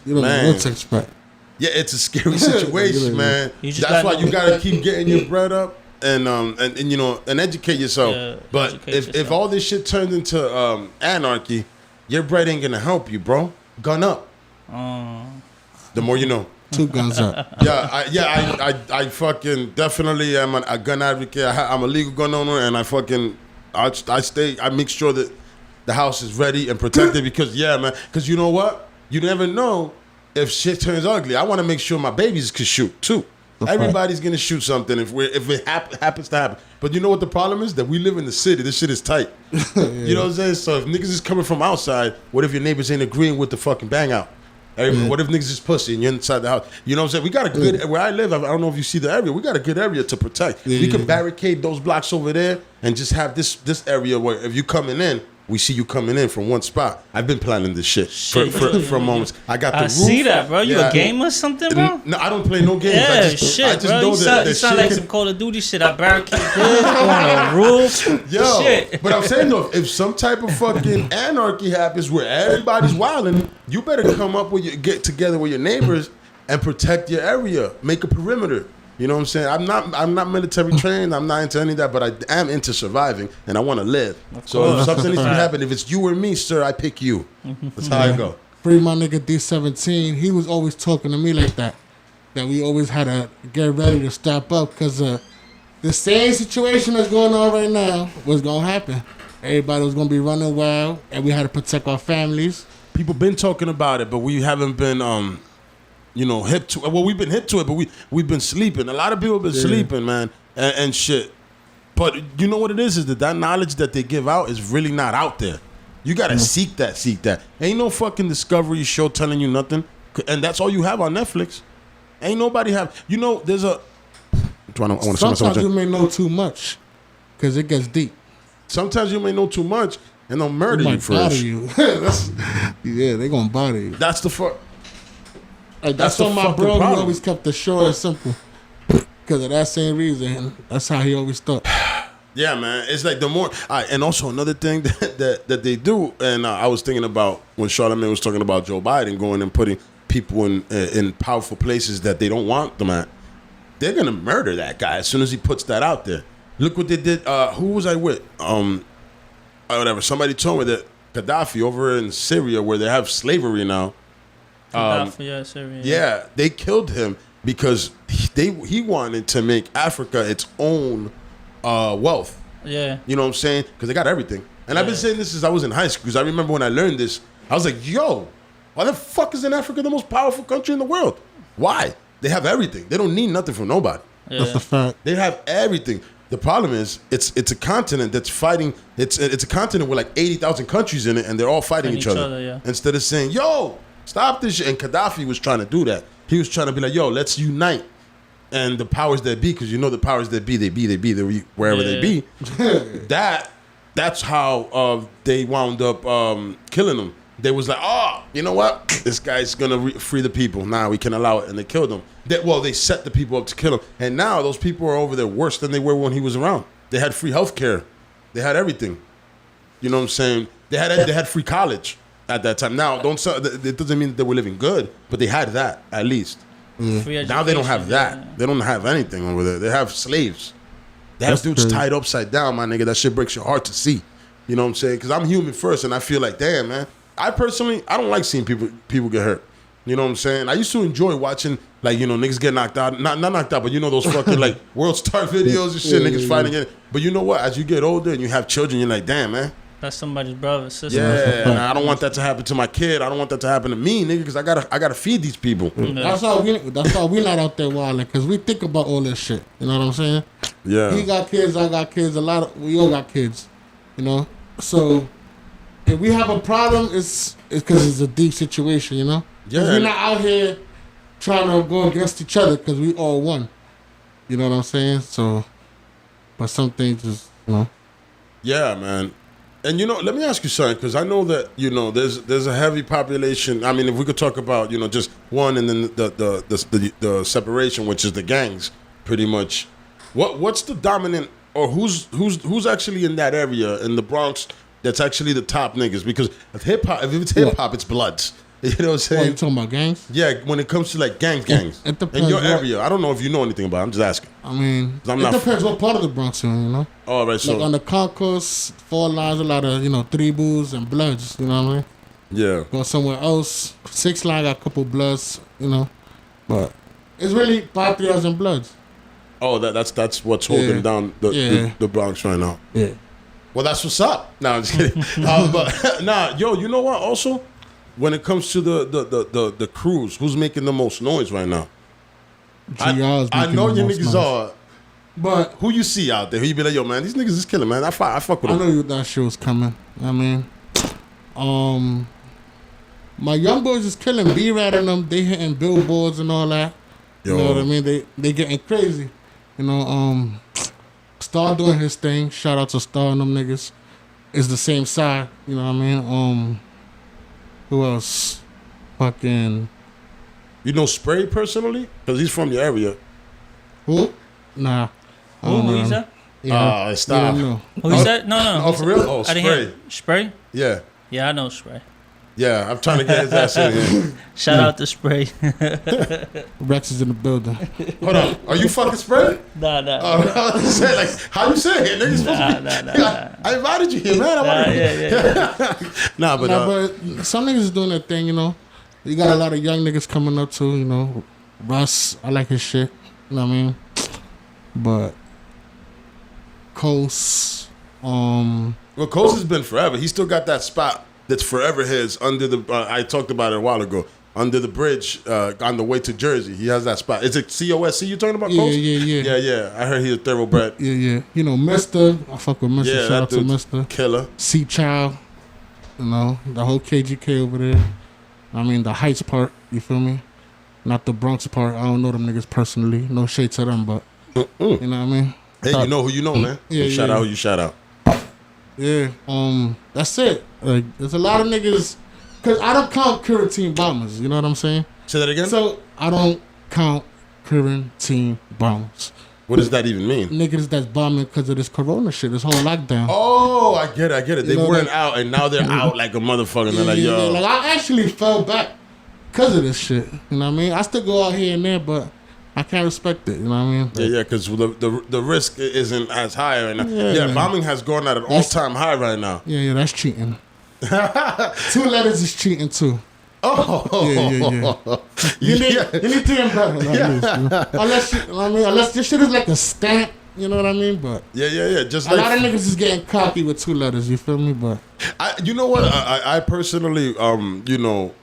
you don't know what to expect. Yeah, it's a scary situation, man. That's why you gotta keep getting your bread up and you know, and educate yourself. Yeah, but if all this shit turns into anarchy, your bread ain't gonna help you, bro. Gun up. The more you know. 2 guns up. I fucking definitely am a gun advocate. I'm a legal gun owner, and I make sure that the house is ready and protected, because man, because you know what? You never know if shit turns ugly. I want to make sure my babies can shoot too. Everybody's gonna shoot something if it happens to happen. But you know what the problem is? That we live in the city. This shit is tight. You know what I'm saying? So if niggas is coming from outside, what if your neighbors ain't agreeing with the fucking bang out? What if niggas is pussy and you're inside the house? You know what I'm saying? We got a good, where I live, I don't know if you see the area, we got a good area to protect. We can barricade those blocks over there and just have this area where if you coming in, we see you coming in from one spot. I've been planning this shit for moments. I got the roof. See that, bro. You a gamer or something, bro? No, I don't play no games. Yeah, I just bro. know that you sound shit like some Call of Duty shit. I barricade this on the roof. Yo, shit. But I'm saying though, if some type of fucking anarchy happens where everybody's wilding, you better come up get together with your neighbors and protect your area. Make a perimeter. You know what I'm saying? I'm not military trained. I'm not into any of that, but I am into surviving, and I want to live. So if something needs to happen, if it's you or me, sir, I pick you. That's how I go. Free my nigga D17. He was always talking to me like that. that we always had to get ready to step up because the same situation that's going on right now was going to happen. Everybody was going to be running wild, and we had to protect our families. People been talking about it, but we haven't been, hip to it. Well, we've been hip to it, but we've been sleeping. A lot of people have been sleeping, man, and shit. But you know what it is that knowledge that they give out is really not out there. You got to seek that. Ain't no fucking Discovery show telling you nothing. And that's all you have on Netflix. Ain't nobody have. There's a... Sometimes you may know too much because it gets deep. Sometimes you may know too much and they'll murder you first. You. They're going to bother you. That's the fuck. That's why my bro, he always kept the short and simple. Because of that same reason. That's how he always thought. Yeah, man. It's like the more... and also another thing that they do, and I was thinking about when Charlamagne was talking about Joe Biden going and putting people in powerful places that they don't want them at. They're going to murder that guy as soon as he puts that out there. Look what they did. Who was I with? Whatever. Somebody told me that Gaddafi over in Syria, where they have slavery now. Syria. Yeah, they killed him because he wanted to make Africa its own wealth. Yeah. You know what I'm saying? Because they got everything. And I've been saying this since I was in high school. Because I remember when I learned this, I was like, yo, why the fuck is in Africa the most powerful country in the world? Why? They have everything. They don't need nothing from nobody. Yeah. That's the fact. They have everything. The problem is, it's a continent that's fighting. It's a continent with like 80,000 countries in it, and they're all fighting each other. Yeah. Instead of saying, "Yo, stop this shit," and Gaddafi was trying to do that. He was trying to be like, "Yo, let's unite." And the powers that be, because the powers that be, they be wherever they be. That's how they wound up killing him. They was like, oh, you know what? This guy's going to free the people. Nah, we can allow it. And they killed him. They set the people up to kill him. And now those people are over there worse than they were when he was around. They had free health care. They had everything. You know what I'm saying? They had free college at that time. Now, it doesn't mean that they were living good, but they had that at least. Now they don't have that. Yeah. They don't have anything over there. They have slaves. They have dudes tied upside down, my nigga. That shit breaks your heart to see. You know what I'm saying? Because I'm human first, and I feel like, damn, man. I don't like seeing people get hurt. You know what I'm saying? I used to enjoy watching, like, niggas get knocked out. Not knocked out, but those fucking, like, World Star videos and shit, niggas fighting it. But you know what? As you get older and you have children, you're like, damn, man. That's somebody's brother, sister. Yeah, I don't want that to happen to my kid. I don't want that to happen to me, nigga, because I gotta feed these people. That's why we not out there wilding, because we think about all this shit. You know what I'm saying? Yeah. He got kids, I got kids. We all got kids. So if we have a problem, it's because it's a deep situation. Yeah. We're not out here trying to go against each other because we all one. You know what I'm saying? So, but some things just Yeah, man. And let me ask you something, because I know that there's a heavy population. I mean, if we could talk about just one, and then the separation, which is the gangs, pretty much. What's the dominant, or who's actually in that area in the Bronx that's actually the top niggas? Because if it's hip hop, it's Bloods. You know what I'm saying? You talking about gangs? Yeah, when it comes to like gangs. It depends in your area. I don't know if you know anything about it. I'm just asking. I mean, it depends what part of the Bronx you're in, Oh, right, so. Like on the concourse, 4 lines, a lot of, 3 Boos and Bloods, you know what I mean? Yeah. Go somewhere else, 6 line got a couple Bloods, But it's really 5,000 Bloods. Oh, that's what's holding down the Bronx right now. Yeah. Well, that's what's up. No, I'm just kidding. But you know what? Also, when it comes to the crews, who's making the most noise right now? I know your niggas are. But who you see out there? Who you be like, yo, man, these niggas is killing, man. I fuck with them. I know that shit was coming. I mean, my young boys is killing B-Rat and them. They hitting billboards and all that. You know what I mean? They getting crazy. Star doing his thing. Shout out to Star and them niggas. It's the same side. You know what I mean? Who else? Fucking. You know Spray personally? Because he's from your area. Who? Nah. Who is that? Yeah. Stop. Who is that? No. Oh, for real? Oh, Spray. Spray? Yeah. Yeah, I know Spray. Yeah, I'm trying to get his ass in here. Shout out to Spray. Rex is in the building. Hold on. Are you fucking Spray? Nah. I was say, like, how you say it? Niggas Nah. I invited you here, man. Yeah. But some niggas is doing that thing, You got a lot of young niggas coming up too, Russ, I like his shit. You know what I mean? But Coast, Well, Coast has been forever. He still got that spot that's forever his under the. I talked about it a while ago. Under the bridge, on the way to Jersey, he has that spot. Is it COSC you talking about, Coast? Yeah. I heard he's a thoroughbred. Yeah. You know, Mister. I fuck with Mister. Yeah, Shout out to Mister. Killer. Sea Child. You know, the whole KGK over there. I mean, the Heights part. You feel me? Not the Bronx part. I don't know them niggas personally. No shade to them, but you know what I mean. Hey, you know who you know, man. Yeah, shout out who you shout out. Yeah. That's it. Like, there's a lot of niggas. Cause I don't count quarantine bombers. You know what I'm saying? Say that again. So I don't count quarantine bombers. What does that even mean? Niggas that's bombing because of this corona shit, this whole lockdown. Oh, I get it. They weren't out, and now they're out like a motherfucker. And they're like, yo. Like, I actually fell back because of this shit. You know what I mean? I still go out here and there, but I can't respect it. You know what I mean? Yeah, because the risk isn't as high right now. Yeah, bombing has gone at an all-time high right now. Yeah, that's cheating. 2 letters is cheating too. Oh, yeah. You need to get better like this. You know? Unless this shit is like a stamp, you know what I mean? But yeah. Just a lot of niggas is getting cocky with 2 letters. You feel me? But you know what? I personally, you know,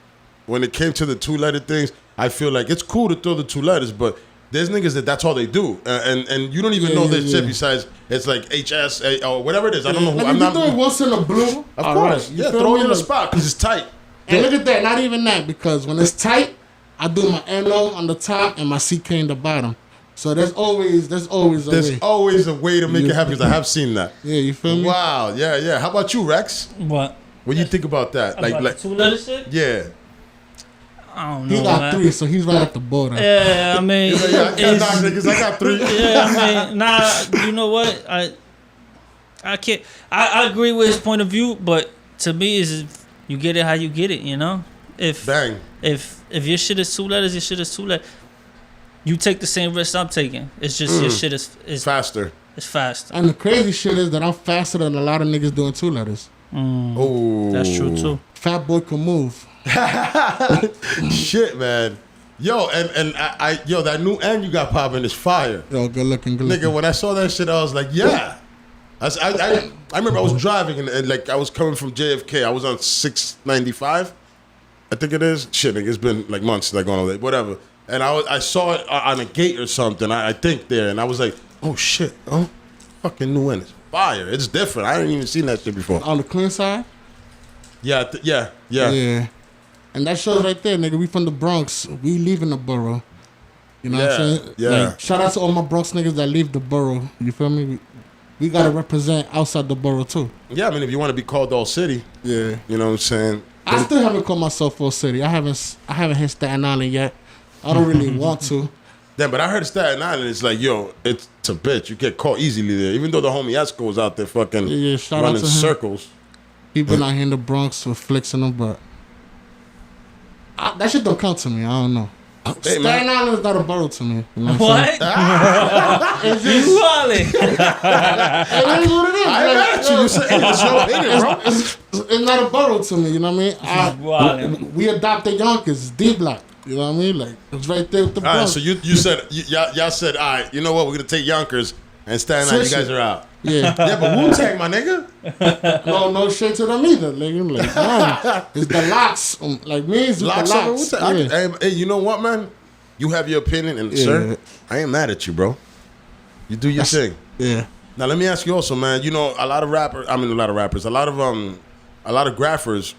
when it came to the 2-letter things, I feel like it's cool to throw the 2 letters, but there's niggas that's all they do, and you don't even know this shit. Besides, it's like HS or whatever it is. I don't know who. I'm not doing once in a blue. Of course, yeah. Throw it in the spot because it's tight. And look at that. Not even that, because when it's tight, I do my NO on the top and my CK in the bottom. So there's always a way. Always a way to make it happen. Because I have seen that. Yeah, you feel me? Wow. Yeah. How about you, Rex? What? What do you think about that? About like 2-letter shit? Yeah. I don't know. He got 3, so he's right at the border. Yeah, I mean, He's like, yeah, I got niggas. I got 3. Yeah, I mean, nah. You know what? I can't. I agree with his point of view, but to me, is you get it how you get it. You know, if your shit is 2 letters, your shit is 2 letters. You take the same risk I'm taking. It's just your shit is faster. It's faster. And the crazy shit is that I'm faster than a lot of niggas doing 2 letters. Oh, that's true too. Fat boy can move. Shit, man. Yo, and I that new N you got popping is fire. Yo, good looking. Nigga, when I saw that shit, I was like, yeah. I remember I was driving and like I was coming from JFK. I was on 695, I think it is. Shit, nigga, it's been like months like going on there, whatever. And I saw it on a gate or something. I think there, and I was like, oh shit, fucking new N is fire. It's different. I didn't even seen that shit before. On the clean side. Yeah. And that shows right there, nigga. We from the Bronx. We leaving the borough. You know what I'm saying? Yeah. Like, shout out to all my Bronx niggas that leave the borough. You feel me? We gotta represent outside the borough too. Yeah, I mean, if you want to be called All City, yeah, you know what I'm saying. I still haven't called myself All City. I haven't hit Staten Island yet. I don't really want to. Yeah, but I heard Staten Island. It's like, yo, it's a bitch. You get caught easily there. Even though the homie Esco was out there fucking running circles. He been out here in the Bronx with flicks in them, but that shit don't count to me. I don't know. Hey, Staten Island is not a borough to me. You know what? It's just, you wildin'. It is what it is. I got you. You said it's your opinion, bro. It's not a borough to me. You know what I mean? We adopted Yonkers, D-Block. You know what I mean? Like, it's right there with the Bronx. All right, so you said, y'all said, all right, you know what? We're going to take Yonkers and Staten Island. You guys are out. Yeah. Yeah, but Wu-Tang, my nigga. No shit to them either. Like, man, it's the locks. Like, me, it's locks the locks. Yeah. Hey, you know what, man? You have your opinion, and sir, I ain't mad at you, bro. You do your thing. Yeah. Now, let me ask you also, man. You know, a lot of rappers, a lot of graphers,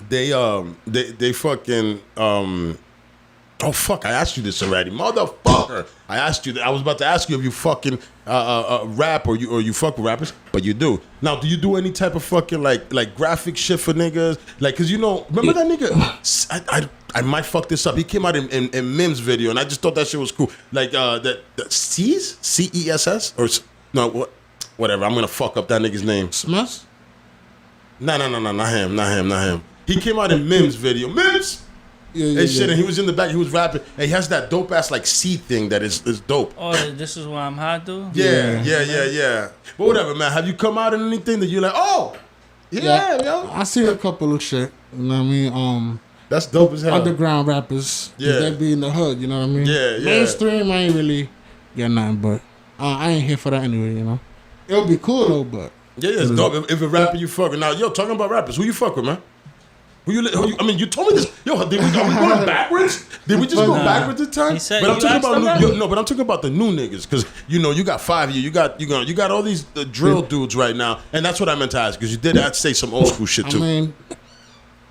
they fucking, oh, fuck, I asked you this already. Motherfucker. I asked you that. I was about to ask you if you fucking rap or you fuck with rappers, but you do. Now, do you do any type of fucking, like graphic shit for niggas? Like, because, you know, remember that nigga? I might fuck this up. He came out in Mim's video, and I just thought that shit was cool. Like, that C's? C-E-S-S? Or, no, whatever. I'm going to fuck up that nigga's name. Smush? No, not him. He came out in Mim's video. Mims! And shit, and he was in the back, he was rapping, and he has that dope ass like C thing that is dope. Oh, this is why I'm hot, dude? Yeah. But whatever, man. Have you come out in anything that you're like, oh, yeah, yo? I see a couple of shit. You know what I mean? That's dope as hell. Underground rappers. Yeah. They be in the hood, you know what I mean? Yeah, yeah. Mainstream, I ain't really get nothing, but I ain't here for that anyway, you know? It would be cool, though, but... Yeah, it's dope. If a rapper you fucking... Now, yo, talking about rappers, who you fuck with, man? I mean, you told me this. Yo, are we going backwards? Did we just go backwards this time? He said But I'm you talking asked about him that? but I'm talking about the new niggas because you got 5 years. You got all these drill dudes right now, and that's what I meant to ask because you did say some old school shit too. I mean,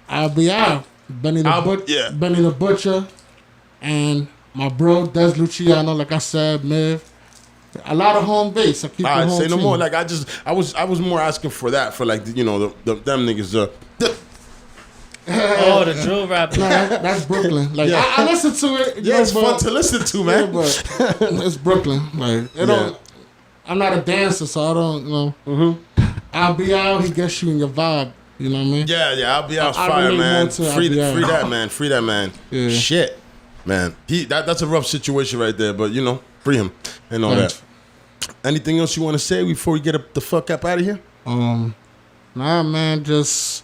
I'll be out. Benny the Butcher, and my bro Des Luciano, like I said, Miv. A lot of home base. I keep All right, home say no team. more. Like I was more asking for that for like them niggas. Oh, the drill rapper. Nah, that's Brooklyn. Like Yeah. I listen to it. Yeah, it's fun to listen to, man. Yeah, but it's Brooklyn. Like it don't. I'm not a dancer, so I don't. You know. I'll be out. He gets you in your vibe. You know what I mean? Yeah, I'll be out I fire, relate man. more to Free I'll be out. that man. Yeah. Shit, man. That's a rough situation right there, but free him and all Thanks. that. Anything else you want to say before we get the fuck up out of here? Nah, man. Just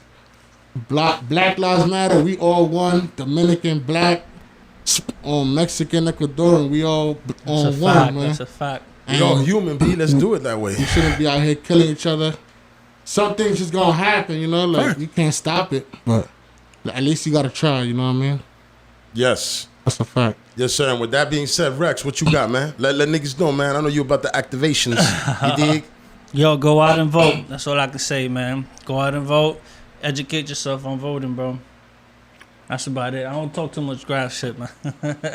Black Lives Matter. We all one. Dominican, Black, Mexican, Ecuadorian. We all on That's a one, fact. man. That's a fact. We all human, B. Let's do it that way. We shouldn't be out here killing each other. Some things just gonna happen, you know. Like you can't stop it, but at least you gotta try. You know what I mean? Yes. That's a fact. Yes, sir. And with that being said, Rex, what you got, man? Let niggas know, man. I know you about the activations. You dig? Yo, go out and vote. That's all I can say, man. Go out and vote. Educate yourself on voting, bro. That's about it. I don't talk too much graph shit, man.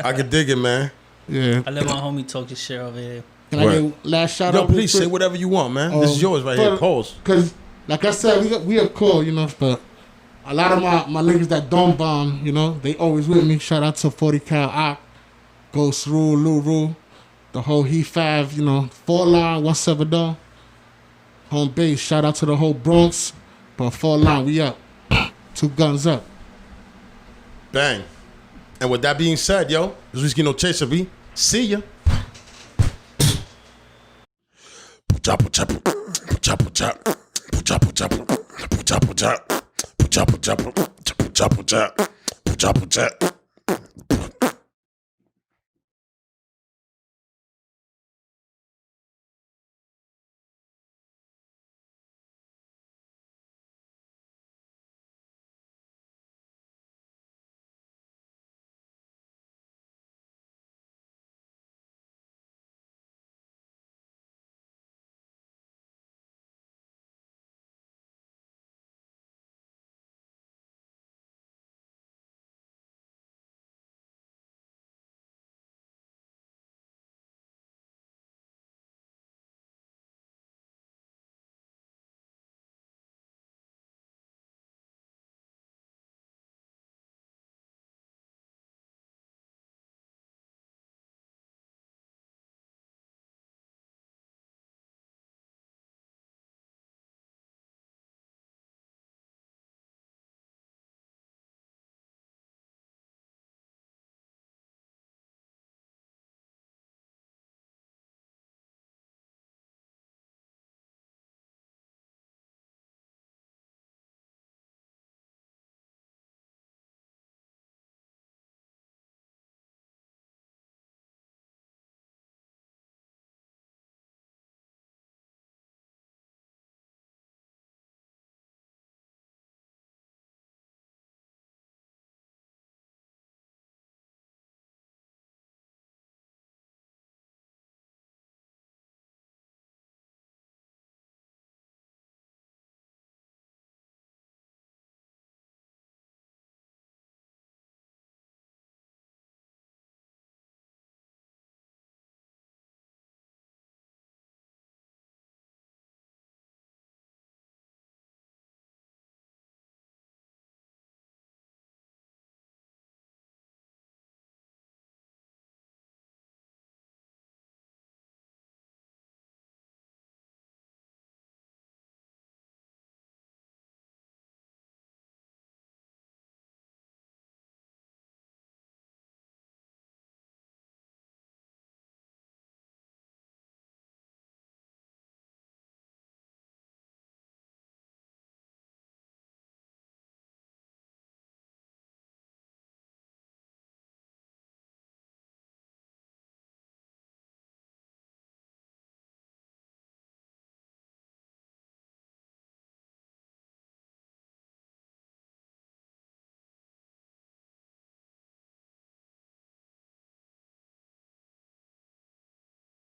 I could dig it, man. Yeah. I let my homie talk his shit over here. Can I get last shout Yo, out? please say whatever you want, man. This is yours right here. Pause. Cause like I said, we are cool, you know. But a lot of my niggas that don't bomb, you know, they always with me. Shout out to 40 Cal Ock, Ghost Rule, Lou Rule, the whole He 5, you know, 4 line, 17 door, home base. Shout out to the whole Bronx, but 4 line, we up, 2 guns up. Bang. And with that being said, yo, this Whiskey No Chaser, B. See ya. Chop, chop, chop, chop. Chop, chop, chop, chop, chop, chop, chop, chop, chop, chop, chop, chop, chop.